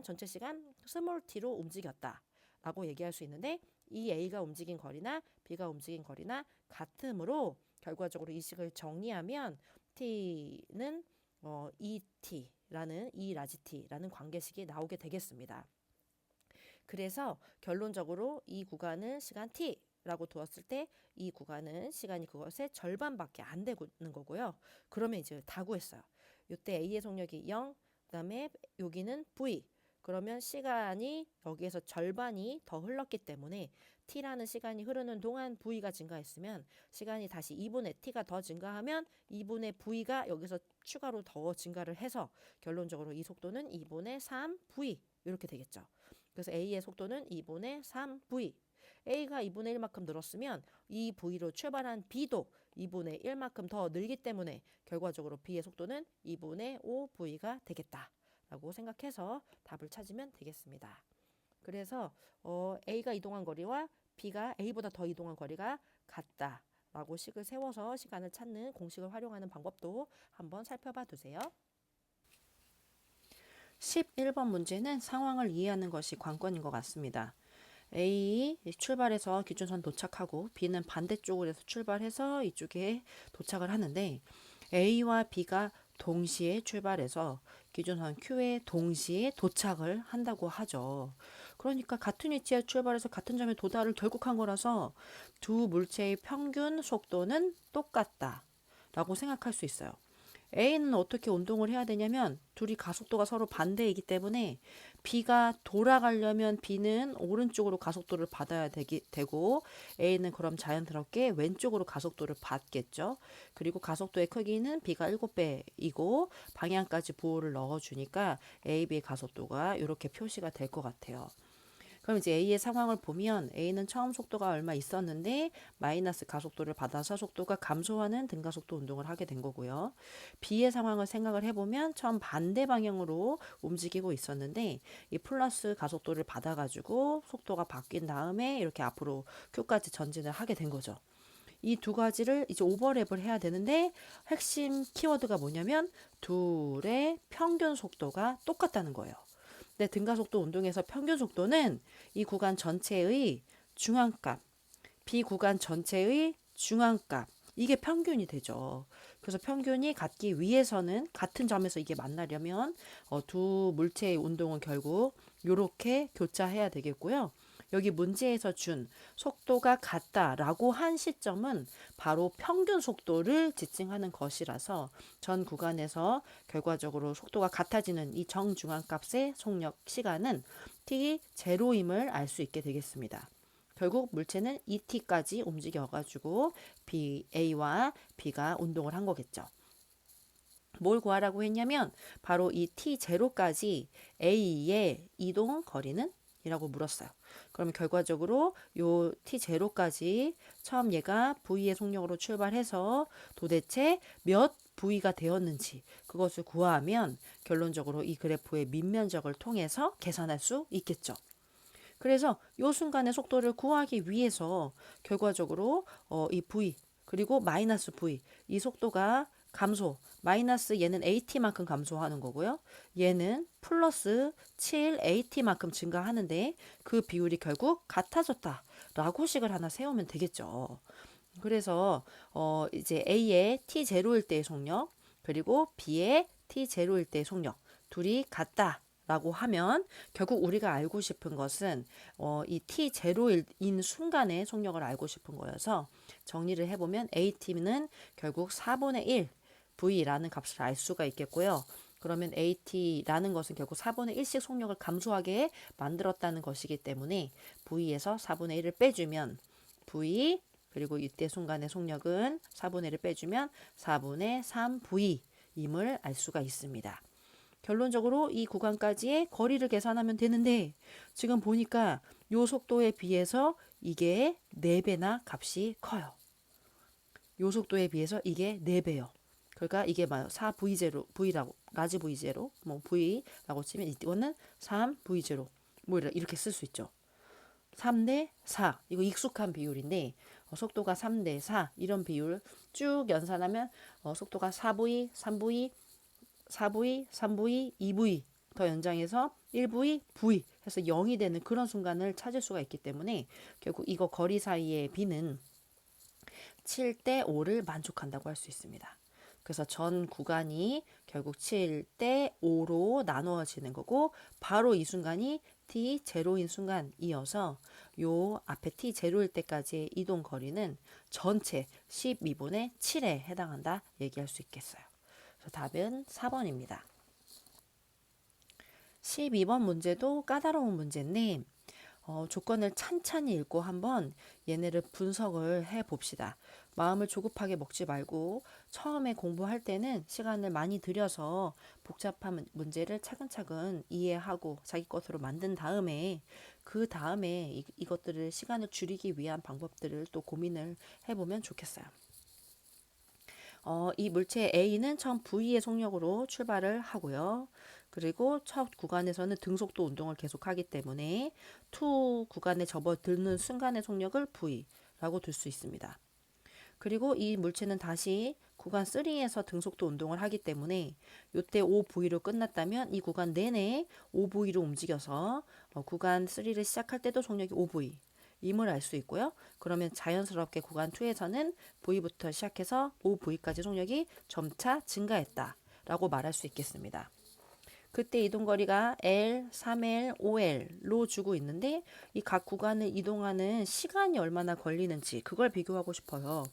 전체 시간 스몰 t로 움직였다라고 얘기할 수 있는데 이 A가 움직인 거리나 B가 움직인 거리나 같으므로 결과적으로 이 식을 정리하면 t는 E 라지 t라는 관계식이 나오게 되겠습니다. 그래서 결론적으로 이 구간은 시간 t라고 두었을 때 이 구간은 시간이 그것의 절반밖에 안 되는 거고요. 그러면 이제 다 구했어요. 이때 A의 속력이 0, 그다음에 여기는 V. 그러면 시간이 여기에서 절반이 더 흘렀기 때문에 t라는 시간이 흐르는 동안 V가 증가했으면 시간이 다시 2분의 t가 더 증가하면 2분의 V가 여기서 추가로 더 증가를 해서 결론적으로 이 속도는 2분의 3V 이렇게 되겠죠. 그래서 A의 속도는 2분의 3V. A가 2분의 1만큼 늘었으면 이 V로 출발한 B도 2분의 1만큼 더 늘기 때문에 결과적으로 B의 속도는 2분의 5V가 되겠다라고 생각해서 답을 찾으면 되겠습니다. 그래서 A가 이동한 거리와 B가 A보다 더 이동한 거리가 같다라고 식을 세워서 시간을 찾는 공식을 활용하는 방법도 한번 살펴봐 두세요. 11번 문제는 상황을 이해하는 것이 관건인 것 같습니다. A 출발해서 기준선 도착하고 B는 반대쪽으로 해서 출발해서 이쪽에 도착을 하는데 A와 B가 동시에 출발해서 기준선 Q에 동시에 도착을 한다고 하죠. 그러니까 같은 위치에 출발해서 같은 점에 도달을 결국 한 거라서 두 물체의 평균 속도는 똑같다라고 생각할 수 있어요. A는 어떻게 운동을 해야 되냐면 둘이 가속도가 서로 반대이기 때문에 B가 돌아가려면 B는 오른쪽으로 가속도를 받아야 되고 A는 그럼 자연스럽게 왼쪽으로 가속도를 받겠죠. 그리고 가속도의 크기는 B가 7배이고 방향까지 부호를 넣어주니까 A, B의 가속도가 이렇게 표시가 될 것 같아요. 그럼 이제 A의 상황을 보면 A는 처음 속도가 얼마 있었는데 마이너스 가속도를 받아서 속도가 감소하는 등가속도 운동을 하게 된 거고요. B의 상황을 생각을 해보면 처음 반대 방향으로 움직이고 있었는데 이 플러스 가속도를 받아가지고 속도가 바뀐 다음에 이렇게 앞으로 Q까지 전진을 하게 된 거죠. 이 두 가지를 이제 오버랩을 해야 되는데 핵심 키워드가 뭐냐면 둘의 평균 속도가 똑같다는 거예요. 근데 등가속도 운동에서 평균 속도는 이 구간 전체의 중앙값, B 구간 전체의 중앙값, 이게 평균이 되죠. 그래서 평균이 같기 위해서는 같은 점에서 이게 만나려면 두 물체의 운동은 결국 이렇게 교차해야 되겠고요. 여기 문제에서 준 속도가 같다라고 한 시점은 바로 평균 속도를 지칭하는 것이라서 전 구간에서 결과적으로 속도가 같아지는 이 정중앙값의 속력 시간은 t0임을 알 수 있게 되겠습니다. 결국 물체는 ET까지 움직여가지고 A와 B가 운동을 한 거겠죠. 뭘 구하라고 했냐면 바로 이 T0까지 A의 이동 거리는? 이라고 물었어요. 그러면 결과적으로 요 T0까지 처음 얘가 V의 속력으로 출발해서 도대체 몇 V가 되었는지 그것을 구하면 결론적으로 이 그래프의 밑면적을 통해서 계산할 수 있겠죠. 그래서 이 순간의 속도를 구하기 위해서 결과적으로 이 V 그리고 마이너스 V 이 속도가 감소 마이너스 얘는 AT만큼 감소하는 거고요. 얘는 플러스 7AT만큼 증가하는데 그 비율이 결국 같아졌다라고 식을 하나 세우면 되겠죠. 그래서 이제 A의 T0일 때의 속력 그리고 B의 T0일 때의 속력 둘이 같다. 라고 하면 결국 우리가 알고 싶은 것은 이 T0인 순간의 속력을 알고 싶은 거여서 정리를 해보면 AT는 결국 4분의 1 V라는 값을 알 수가 있겠고요. 그러면 AT라는 것은 결국 4분의 1씩 속력을 감소하게 만들었다는 것이기 때문에 V에서 4분의 1을 빼주면 V 그리고 이때 순간의 속력은 4분의 1을 빼주면 4분의 3V임을 알 수가 있습니다. 결론적으로 이 구간까지의 거리를 계산하면 되는데 지금 보니까 요 속도에 비해서 이게 4배나 값이 커요. 요 속도에 비해서 이게 4배요. 그러니까 이게 4V0, V라고, 라지 V0, 뭐 V라고 치면 이거는 3V0, 뭐 이렇게 쓸 수 있죠. 3대 4, 이거 익숙한 비율인데 속도가 3대 4 이런 비율 쭉 연산하면 속도가 4V, 3V, 4V, 3V, 2V 더 연장해서 1V, V 해서 0이 되는 그런 순간을 찾을 수가 있기 때문에 결국 이거 거리 사이의 B는 7대 5를 만족한다고 할 수 있습니다. 그래서 전 구간이 결국 7대 5로 나누어지는 거고 바로 이 순간이 T0인 순간이어서 요 앞에 T0일 때까지의 이동 거리는 전체 12분의 7에 해당한다 얘기할 수 있겠어요. 그래서 답은 4번입니다. 12번 문제도 까다로운 문제인데 조건을 찬찬히 읽고 한번 얘네를 분석을 해 봅시다. 마음을 조급하게 먹지 말고 처음에 공부할 때는 시간을 많이 들여서 복잡한 문제를 차근차근 이해하고 자기 것으로 만든 다음에 그 다음에 이것들을 시간을 줄이기 위한 방법들을 또 고민을 해보면 좋겠어요. 이 물체 A는 처음 V의 속력으로 출발을 하고요. 그리고 첫 구간에서는 등속도 운동을 계속하기 때문에 2 구간에 접어드는 순간의 속력을 V라고 둘 수 있습니다. 그리고 이 물체는 다시 구간 3에서 등속도 운동을 하기 때문에 이때 5V로 끝났다면 이 구간 내내 5V로 움직여서 구간 3를 시작할 때도 속력이 5V 임을 알 수 있고요. 그러면 자연스럽게 구간 2에서는 V부터 시작해서 5V까지 속력이 점차 증가했다라고 말할 수 있겠습니다. 그때 이동거리가 L, 3L, 5L로 주고 있는데 이 각 구간을 이동하는 시간이 얼마나 걸리는지 그걸 비교하고 싶어요.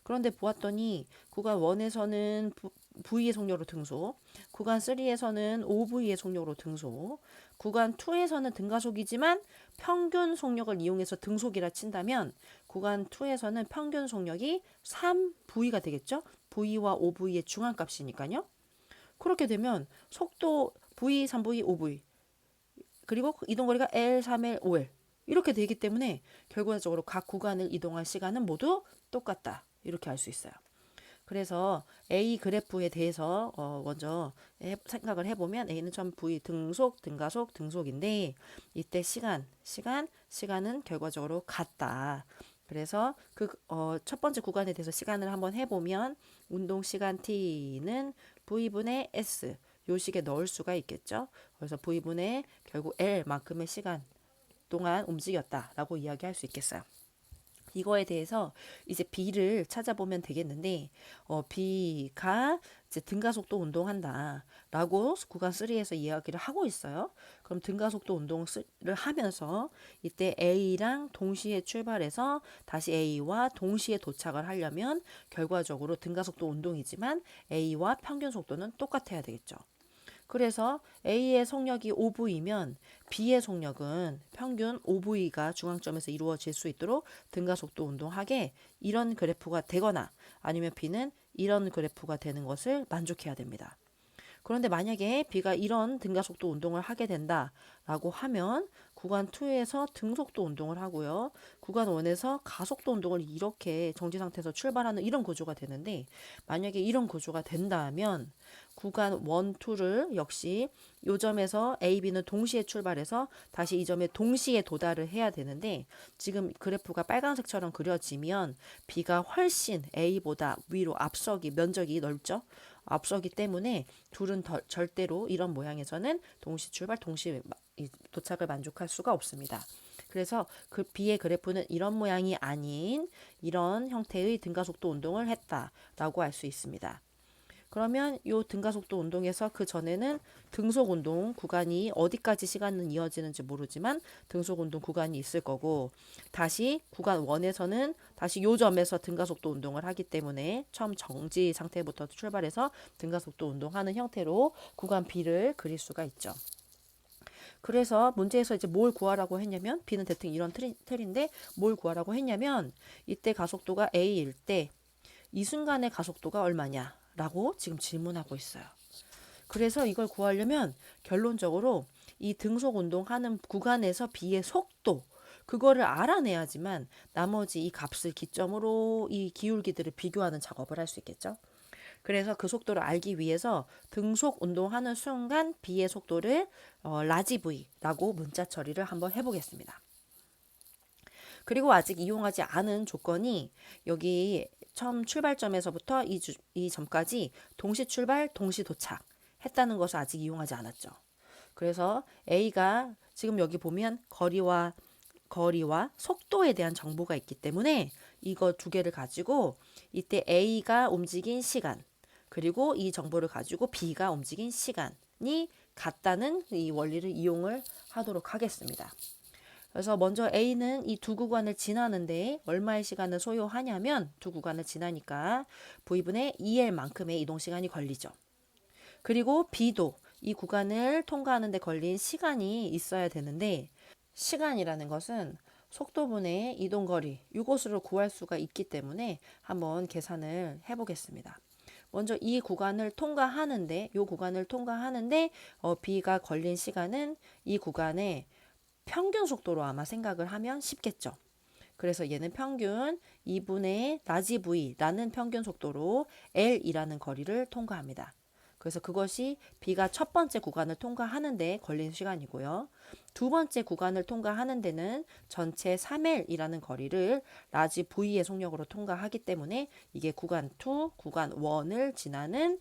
그런데 보았더니 구간 1에서는 V의 속력으로 등속, 구간 3에서는 5V의 속력으로 등속, 구간 2에서는 등가속이지만 평균 속력을 이용해서 등속이라 친다면 구간 2에서는 평균 속력이 3V가 되겠죠? V와 5V의 중앙값이니까요. 그렇게 되면 속도 V, 3V, 5V 그리고 이동거리가 L, 3L, 5L 이렇게 되기 때문에 결과적으로 각 구간을 이동할 시간은 모두 똑같다. 이렇게 알 수 있어요. 그래서 A 그래프에 대해서 먼저 생각을 해보면 A는 전 V 등속, 등가속, 등속인데 이때 시간은 결과적으로 같다. 그래서 첫 번째 구간에 대해서 시간을 한번 해보면 운동 시간 T는 V분의 S 요 식에 넣을 수가 있겠죠. 그래서 V분의 결국 L만큼의 시간 동안 움직였다라고 이야기할 수 있겠어요. 이거에 대해서 이제 B를 찾아보면 되겠는데, B가 이제 등가속도 운동한다라고 구간 3에서 이야기를 하고 있어요. 그럼 등가속도 운동을 하면서 이때 A랑 동시에 출발해서 다시 A와 동시에 도착을 하려면 결과적으로 등가속도 운동이지만 A와 평균 속도는 똑같아야 되겠죠. 그래서 A의 속력이 5V면 B의 속력은 평균 5V가 중앙점에서 이루어질 수 있도록 등가속도 운동하게 이런 그래프가 되거나 아니면 B는 이런 그래프가 되는 것을 만족해야 됩니다. 그런데 만약에 B가 이런 등가속도 운동을 하게 된다라고 하면 구간 2에서 등속도 운동을 하고요. 구간 1에서 가속도 운동을 이렇게 정지 상태에서 출발하는 이런 구조가 되는데 만약에 이런 구조가 된다면 구간 1, 2를 역시 요 점에서 A, B는 동시에 출발해서 다시 이 점에 동시에 도달을 해야 되는데 지금 그래프가 빨간색처럼 그려지면 B가 훨씬 A보다 위로 앞서기 면적이 넓죠. 앞서기 때문에 둘은 절대로 이런 모양에서는 동시 출발, 동시 도착을 만족할 수가 없습니다. 그래서 그 B의 그래프는 이런 모양이 아닌 이런 형태의 등가속도 운동을 했다라고 할 수 있습니다. 그러면 이 등가속도 운동에서 그 전에는 등속 운동 구간이 어디까지 시간은 이어지는지 모르지만 등속 운동 구간이 있을 거고 다시 구간 1에서는 다시 요 점에서 등가속도 운동을 하기 때문에 처음 정지 상태부터 출발해서 등가속도 운동하는 형태로 구간 B를 그릴 수가 있죠. 그래서 문제에서 이제 뭘 구하라고 했냐면 B는 대충 이런 틀인데 뭘 구하라고 했냐면 이때 가속도가 A일 때 이 순간의 가속도가 얼마냐 라고 지금 질문하고 있어요. 그래서 이걸 구하려면 결론적으로 이 등속 운동하는 구간에서 B의 속도 그거를 알아내야지만 나머지 이 값을 기점으로 이 기울기들을 비교하는 작업을 할 수 있겠죠. 그래서 그 속도를 알기 위해서 등속 운동하는 순간 B의 속도를 라지 V라고 문자 처리를 한번 해보겠습니다. 그리고 아직 이용하지 않은 조건이 여기 처음 출발점에서부터 이 점까지 동시 출발, 동시 도착 했다는 것을 아직 이용하지 않았죠. 그래서 A가 지금 여기 보면 거리와 속도에 대한 정보가 있기 때문에 이거 두 개를 가지고 이때 A가 움직인 시간 그리고 이 정보를 가지고 B가 움직인 시간이 같다는 이 원리를 이용을 하도록 하겠습니다. 그래서 먼저 A는 이 두 구간을 지나는데 얼마의 시간을 소요하냐면 두 구간을 지나니까 V분의 2L만큼의 이동 시간이 걸리죠. 그리고 B도 이 구간을 통과하는 데 걸린 시간이 있어야 되는데 시간이라는 것은 속도분의 이동거리 이것으로 구할 수가 있기 때문에 한번 계산을 해보겠습니다. 먼저 이 구간을 통과하는데 B가 걸린 시간은 이 구간에 평균 속도로 아마 생각을 하면 쉽겠죠. 그래서 얘는 평균 2분의 라지 V라는 평균 속도로 L이라는 거리를 통과합니다. 그래서 그것이 B가 첫 번째 구간을 통과하는데 걸린 시간이고요. 두 번째 구간을 통과하는 데는 전체 3L이라는 거리를 라지 V의 속력으로 통과하기 때문에 이게 구간 2, 구간 1을 지나는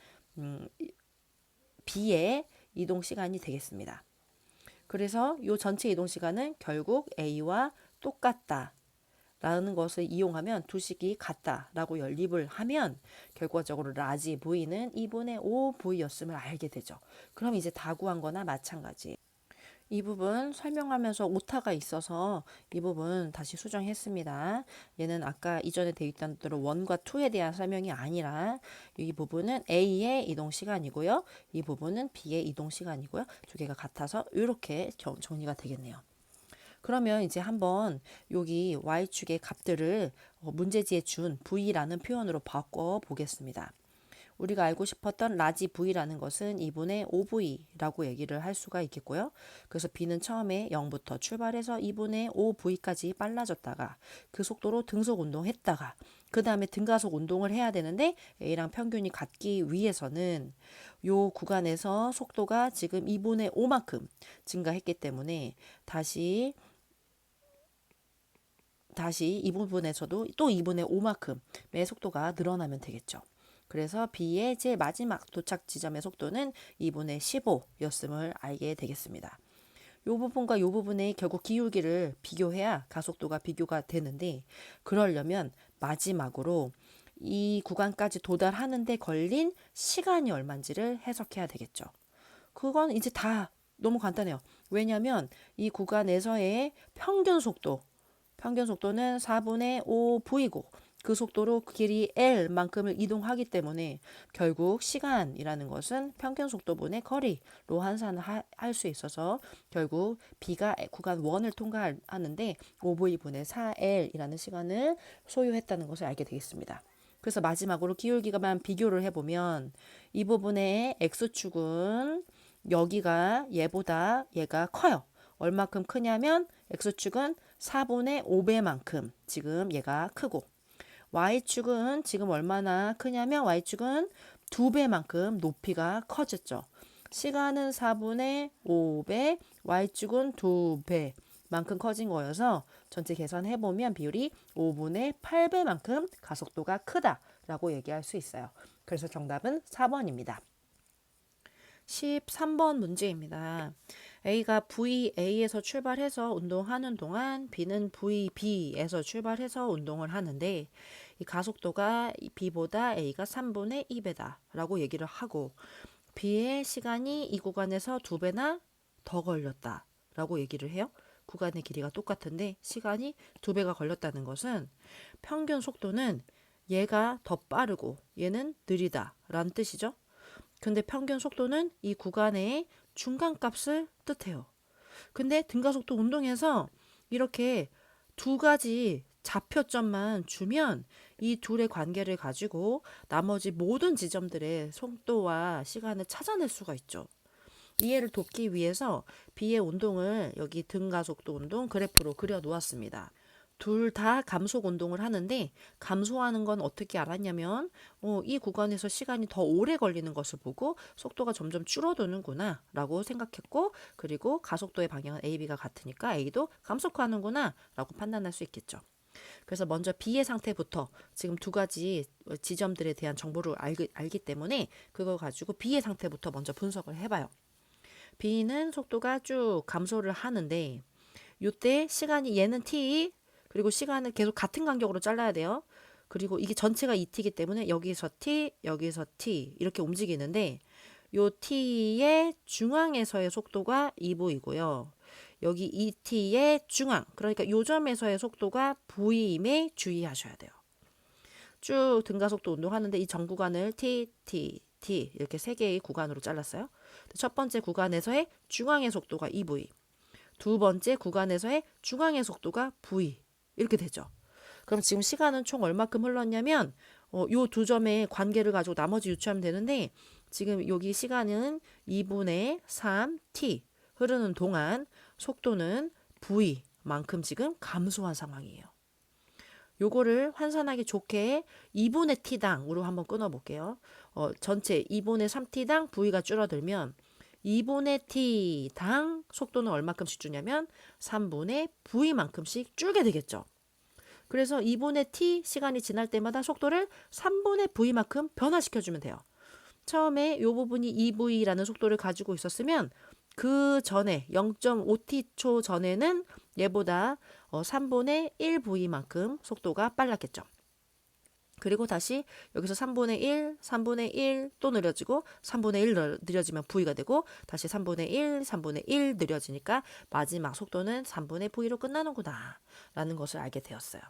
B의 이동 시간이 되겠습니다. 그래서 이 전체 이동 시간은 결국 A와 똑같다. 라는 것을 이용하면 두 식이 같다라고 연립을 하면 결과적으로 라지 V는 2분의 5V였음을 알게 되죠. 그럼 이제 다 구한 거나 마찬가지. 이 부분 설명하면서 오타가 있어서 이 부분 다시 수정했습니다. 얘는 아까 이전에 되어 있던 대로 1과 2에 대한 설명이 아니라 이 부분은 A의 이동 시간이고요. 이 부분은 B의 이동 시간이고요. 두 개가 같아서 이렇게 정리가 되겠네요. 그러면 이제 한번 여기 y축의 값들을 문제지에 준 v라는 표현으로 바꿔 보겠습니다. 우리가 알고 싶었던 라지 V라는 것은 2분의 5V라고 얘기를 할 수가 있겠고요. 그래서 B는 처음에 0부터 출발해서 2분의 5V까지 빨라졌다가 그 속도로 등속 운동했다가 그 다음에 등가속 운동을 해야 되는데 A랑 평균이 같기 위해서는 요 구간에서 속도가 지금 2분의 5만큼 증가했기 때문에 다시 이 부분에서도 또 2분의 5만큼의 속도가 늘어나면 되겠죠. 그래서 B의 제일 마지막 도착 지점의 속도는 2분의 15였음을 알게 되겠습니다. 이 부분과 이 부분의 결국 기울기를 비교해야 가속도가 비교가 되는데 그러려면 마지막으로 이 구간까지 도달하는 데 걸린 시간이 얼마인지를 해석해야 되겠죠. 그건 이제 다 너무 간단해요. 왜냐하면 이 구간에서의 평균 속도는 4분의 5V고 그 속도로 길이 L만큼을 이동하기 때문에 결국 시간이라는 것은 평균 속도분의 거리로 환산할 수 있어서 결국 B가 구간 1을 통과하는데 5V분의 4L이라는 시간을 소요했다는 것을 알게 되겠습니다. 그래서 마지막으로 기울기가만 비교를 해보면 이 부분의 X축은 여기가 얘가 커요. 얼마큼 크냐면 X축은 4분의 5배만큼 지금 얘가 크고 Y축은 지금 얼마나 크냐면 Y축은 2배만큼 높이가 커졌죠. 시간은 4분의 5배, Y축은 2배만큼 커진 거여서 전체 계산해보면 비율이 5분의 8배만큼 가속도가 크다라고 얘기할 수 있어요. 그래서 정답은 4번입니다. 13번 문제입니다. A가 VA에서 출발해서 운동하는 동안 B는 VB에서 출발해서 운동을 하는데 이 가속도가 B보다 A가 3분의 2배다 라고 얘기를 하고 B의 시간이 이 구간에서 2배나 더 걸렸다 라고 얘기를 해요. 구간의 길이가 똑같은데 시간이 2배가 걸렸다는 것은 평균 속도는 얘가 더 빠르고 얘는 느리다 라는 뜻이죠. 근데 평균 속도는 이 구간의 중간값을 뜻해요. 근데 등가속도 운동에서 이렇게 두 가지 좌표점만 주면 이 둘의 관계를 가지고 나머지 모든 지점들의 속도와 시간을 찾아낼 수가 있죠. 이해를 돕기 위해서 B의 운동을 여기 등가속도 운동 그래프로 그려 놓았습니다. 둘 다 감속 운동을 하는데 감소하는 건 어떻게 알았냐면 이 구간에서 시간이 더 오래 걸리는 것을 보고 속도가 점점 줄어드는구나 라고 생각했고 그리고 가속도의 방향은 A, B가 같으니까 A도 감속하는구나 라고 판단할 수 있겠죠. 그래서 먼저 B의 상태부터 지금 두 가지 지점들에 대한 정보를 알기 때문에 그걸 가지고 B의 상태부터 먼저 분석을 해봐요. B는 속도가 쭉 감소를 하는데 이때 시간이 얘는 T 그리고 시간을 계속 같은 간격으로 잘라야 돼요. 그리고 이게 전체가 2t이기 때문에 여기서 t, 여기서 t 이렇게 움직이는데 요 t의 중앙에서의 속도가 2v이고요. 여기 2t의 중앙, 그러니까 요 점에서의 속도가 v임에 주의하셔야 돼요. 쭉 등가속도 운동하는데 이 전 구간을 t, t, t 이렇게 세 개의 구간으로 잘랐어요. 첫 번째 구간에서의 중앙의 속도가 2v, 두 번째 구간에서의 중앙의 속도가 v 이렇게 되죠. 그럼 지금 시간은 총 얼마큼 흘렀냐면 요 두 점의 관계를 가지고 나머지 유추하면 되는데 지금 여기 시간은 2분의 3t 흐르는 동안 속도는 v만큼 지금 감소한 상황이에요. 요거를 환산하기 좋게 2분의 t당으로 한번 끊어볼게요. 전체 2분의 3t당 v가 줄어들면 2분의 t당 속도는 얼마큼씩 주냐면 3분의 v만큼씩 줄게 되겠죠. 그래서 2분의 t 시간이 지날 때마다 속도를 3분의 v만큼 변화시켜주면 돼요. 처음에 이 부분이 2v라는 속도를 가지고 있었으면 그 전에 0.5t초 전에는 얘보다 3분의 1v만큼 속도가 빨랐겠죠. 그리고 다시 여기서 3분의 1, 3분의 1 또 느려지고 3분의 1 느려지면 V가 되고 다시 3분의 1, 3분의 1 느려지니까 마지막 속도는 3분의 V로 끝나는구나 라는 것을 알게 되었어요.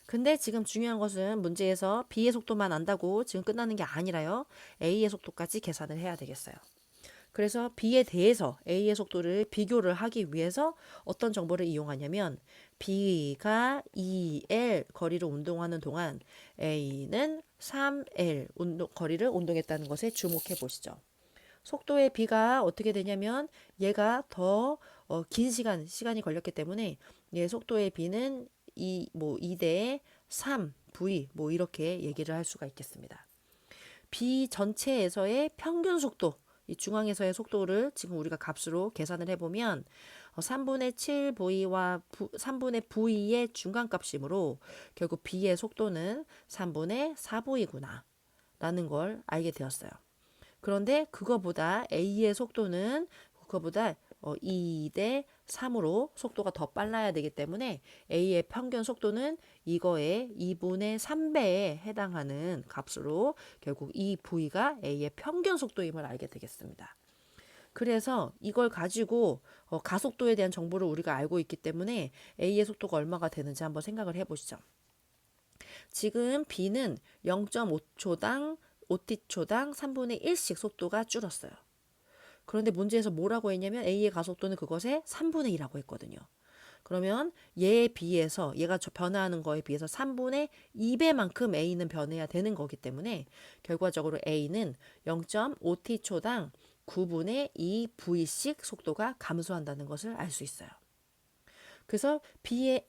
근데 지금 중요한 것은 문제에서 B의 속도만 안다고 지금 끝나는 게 아니라요. A의 속도까지 계산을 해야 되겠어요. 그래서 B에 대해서 A의 속도를 비교를 하기 위해서 어떤 정보를 이용하냐면 B가 2L 거리를 운동하는 동안 A는 3L 거리를 운동했다는 것에 주목해 보시죠. 속도의 B가 어떻게 되냐면 얘가 더 긴 시간이 걸렸기 때문에 얘 속도의 B는 2대 3 V 이렇게 얘기를 할 수가 있겠습니다. B 전체에서의 평균 속도, 이 중앙에서의 속도를 지금 우리가 값으로 계산을 해보면 3분의 7V와 3분의 V의 중간값이므로 결국 B의 속도는 3분의 4V구나 라는 걸 알게 되었어요. 그런데 그거보다 A의 속도는 그거보다 2대 3으로 속도가 더 빨라야 되기 때문에 A의 평균 속도는 이거의 2분의 3배에 해당하는 값으로 결국 이 V가 A의 평균 속도임을 알게 되겠습니다. 그래서 이걸 가지고 가속도에 대한 정보를 우리가 알고 있기 때문에 A의 속도가 얼마가 되는지 한번 생각을 해보시죠. 지금 B는 0.5초당 5t초당 3분의 1씩 속도가 줄었어요. 그런데 문제에서 뭐라고 했냐면 A의 가속도는 그것의 3분의 2라고 했거든요. 그러면 얘에 비해서 얘가 변화하는 거에 비해서 3분의 2배만큼 A는 변해야 되는 거기 때문에 결과적으로 A는 0.5t초당 9분의 2V씩 속도가 감소한다는 것을 알 수 있어요. 그래서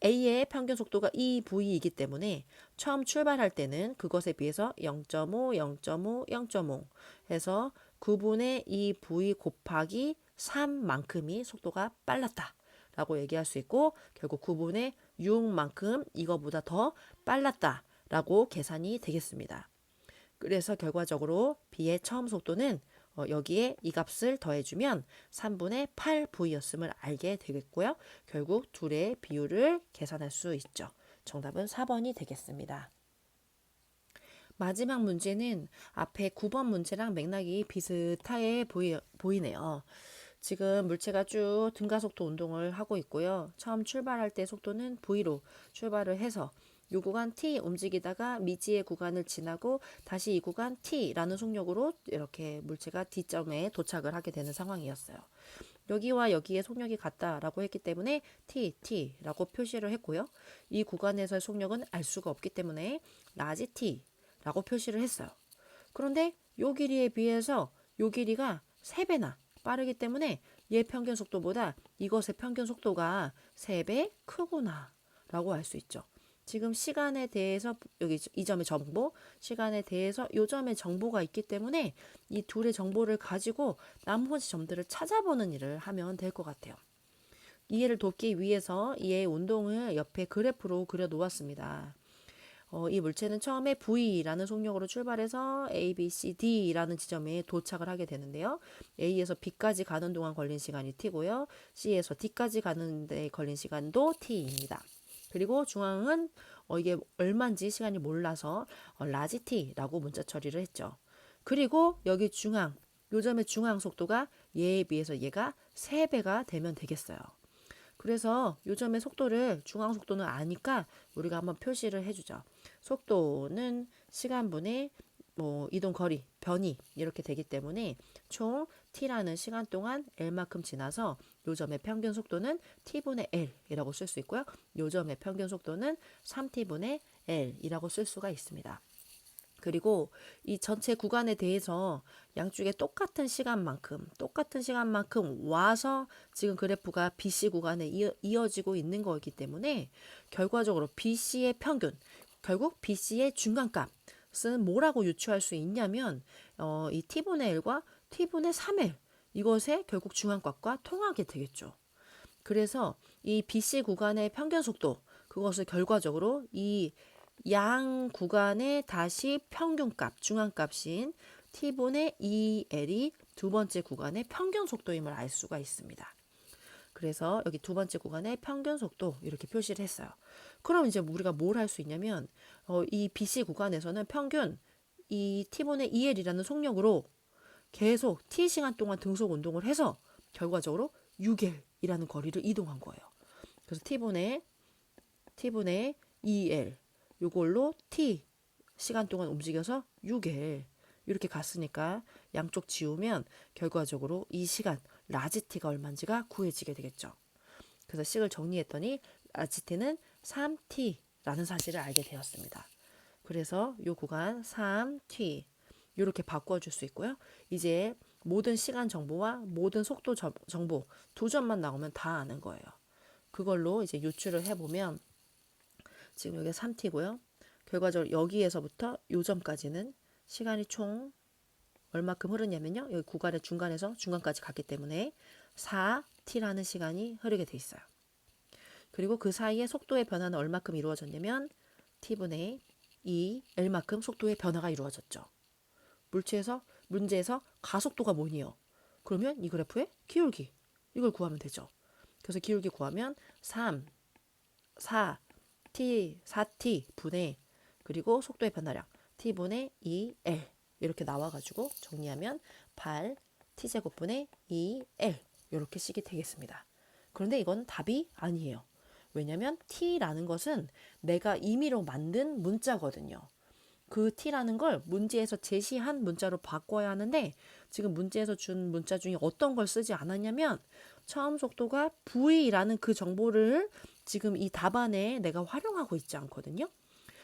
A의 평균 속도가 2V이기 때문에 처음 출발할 때는 그것에 비해서 0.5, 0.5, 0.5 해서 9분의 2V 곱하기 3만큼이 속도가 빨랐다 라고 얘기할 수 있고 결국 9분의 6만큼 이거보다 더 빨랐다 라고 계산이 되겠습니다. 그래서 결과적으로 B의 처음 속도는 여기에 이 값을 더해주면 3분의 8V였음을 알게 되겠고요. 결국 둘의 비율을 계산할 수 있죠. 정답은 4번이 되겠습니다. 마지막 문제는 앞에 9번 문제랑 맥락이 비슷해 보이네요. 지금 물체가 쭉 등가속도 운동을 하고 있고요. 처음 출발할 때 속도는 V로 출발을 해서 이 구간 T 움직이다가 미지의 구간을 지나고 다시 이 구간 T라는 속력으로 이렇게 물체가 D점에 도착을 하게 되는 상황이었어요. 여기와 여기에 속력이 같다라고 했기 때문에 T라고 표시를 했고요. 이 구간에서의 속력은 알 수가 없기 때문에 라지 T라고 표시를 했어요. 그런데 요 길이에 비해서 요 길이가 3배나 빠르기 때문에 얘 평균 속도보다 이것의 평균 속도가 3배 크구나 라고 알 수 있죠. 지금 시간에 대해서 여기 이 점의 정보, 시간에 대해서 이 점의 정보가 있기 때문에 이 둘의 정보를 가지고 나머지 점들을 찾아보는 일을 하면 될 것 같아요. 이해를 돕기 위해서 이의 운동을 옆에 그래프로 그려 놓았습니다. 이 물체는 처음에 V라는 속력으로 출발해서 A, B, C, D라는 지점에 도착을 하게 되는데요. A에서 B까지 가는 동안 걸린 시간이 T고요. C에서 D까지 가는 데 걸린 시간도 T입니다. 그리고 중앙은 이게 얼마인지 시간이 몰라서 라지 T라고 문자 처리를 했죠. 그리고 여기 중앙, 요점의 중앙 속도가 얘에 비해서 얘가 3배가 되면 되겠어요. 그래서 요점의 속도를 중앙 속도는 아니까 우리가 한번 표시를 해주죠. 속도는 시간분의 이동 거리, 변이 이렇게 되기 때문에 총 t라는 시간 동안 l만큼 지나서 요점의 평균 속도는 t분의 l이라고 쓸 수 있고요. 요점의 평균 속도는 3t분의 l이라고 쓸 수가 있습니다. 그리고 이 전체 구간에 대해서 양쪽에 똑같은 시간만큼 와서 지금 그래프가 BC 구간에 이어지고 있는 거기 때문에 결과적으로 BC의 평균, 결국 BC의 중간값은 뭐라고 유추할 수 있냐면 이 T분의 L과 T분의 3L 이것의 결국 중간값과 통하게 되겠죠. 그래서 이 BC 구간의 평균 속도 그것을 결과적으로 이 양 구간의 다시 평균값, 중앙값인 T분의 2L이 두 번째 구간의 평균 속도임을 알 수가 있습니다. 그래서 여기 두 번째 구간의 평균 속도 이렇게 표시를 했어요. 그럼 이제 우리가 뭘 할 수 있냐면 이 BC 구간에서는 평균 이 T분의 2L이라는 속력으로 계속 T 시간 동안 등속 운동을 해서 결과적으로 6L이라는 거리를 이동한 거예요. 그래서 T분의 2L 요걸로 T 시간 동안 움직여서 6L 이렇게 갔으니까 양쪽 지우면 결과적으로 이 시간 라지 T가 얼마인지가 구해지게 되겠죠. 그래서 식을 정리했더니 라지 T는 3T라는 사실을 알게 되었습니다. 그래서 요 구간 3t 이렇게 바꿔줄 수 있고요. 이제 모든 시간 정보와 모든 속도 정보 두 점만 나오면 다 아는 거예요. 그걸로 이제 유추를 해보면 지금 여기 3t고요. 결과적으로 여기에서부터 요 점까지는 시간이 총 얼마큼 흐르냐면요. 여기 구간의 중간에서 중간까지 갔기 때문에 4t라는 시간이 흐르게 돼 있어요. 그리고 그 사이에 속도의 변화는 얼마큼 이루어졌냐면 t분의 2l만큼 속도의 변화가 이루어졌죠. 문제에서 가속도가 뭐니요? 그러면 이 그래프의 기울기 이걸 구하면 되죠. 그래서 기울기 구하면 3, 4, t, 4t 분의 그리고 속도의 변화량 t분의 2l 이렇게 나와가지고 정리하면 8 t제곱분의 2l 이렇게 식이 되겠습니다. 그런데 이건 답이 아니에요. 왜냐면 t라는 것은 내가 임의로 만든 문자거든요. 그 t라는 걸 문제에서 제시한 문자로 바꿔야 하는데 지금 문제에서 준 문자 중에 어떤 걸 쓰지 않았냐면 처음 속도가 v라는 그 정보를 지금 이 답안에 내가 활용하고 있지 않거든요.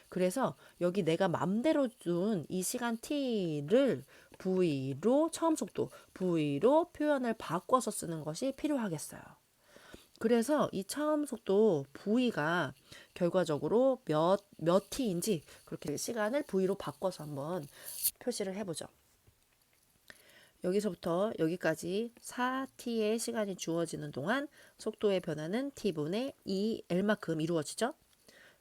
그래서 여기 내가 맘대로 준 이 시간 t를 v로 처음 속도 v로 표현을 바꿔서 쓰는 것이 필요하겠어요. 그래서 이 처음 속도 v가 결과적으로 몇 t인지 그렇게 시간을 v로 바꿔서 한번 표시를 해보죠. 여기서부터 여기까지 4t의 시간이 주어지는 동안 속도의 변화는 t분의 2l만큼 이루어지죠.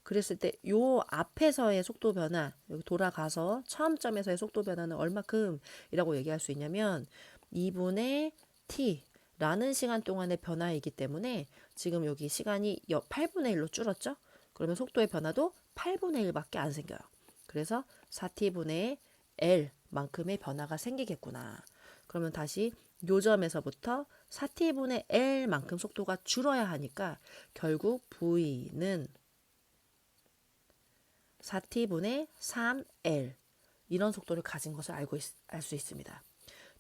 그랬을 때 요 앞에서의 속도 변화, 여기 돌아가서 처음 점에서의 속도 변화는 얼마큼이라고 얘기할 수 있냐면 2분의 t라는 시간 동안의 변화이기 때문에 지금 여기 시간이 8분의 1로 줄었죠. 그러면 속도의 변화도 8분의 1밖에 안 생겨요. 그래서 4t분의 l만큼의 변화가 생기겠구나. 그러면 다시 요 점에서부터 4t분의 l만큼 속도가 줄어야 하니까 결국 v는 4t분의 3l 이런 속도를 가진 것을 알 수 있습니다.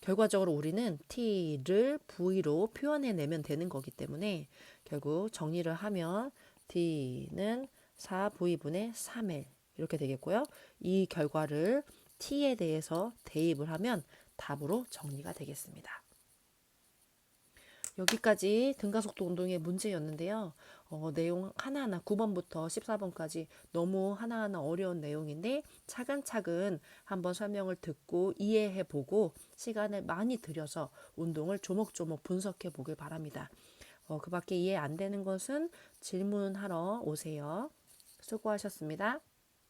결과적으로 우리는 t를 v로 표현해내면 되는 거기 때문에 결국 정리를 하면 t는 4v분의 3l 이렇게 되겠고요. 이 결과를 t에 대해서 대입을 하면 답으로 정리가 되겠습니다. 여기까지 등가속도 운동의 문제였는데요. 내용 하나하나 9번부터 14번까지 너무 하나하나 어려운 내용인데 차근차근 한번 설명을 듣고 이해해보고 시간을 많이 들여서 운동을 조목조목 분석해 보길 바랍니다. 그 밖에 이해 안 되는 것은 질문하러 오세요. 수고하셨습니다.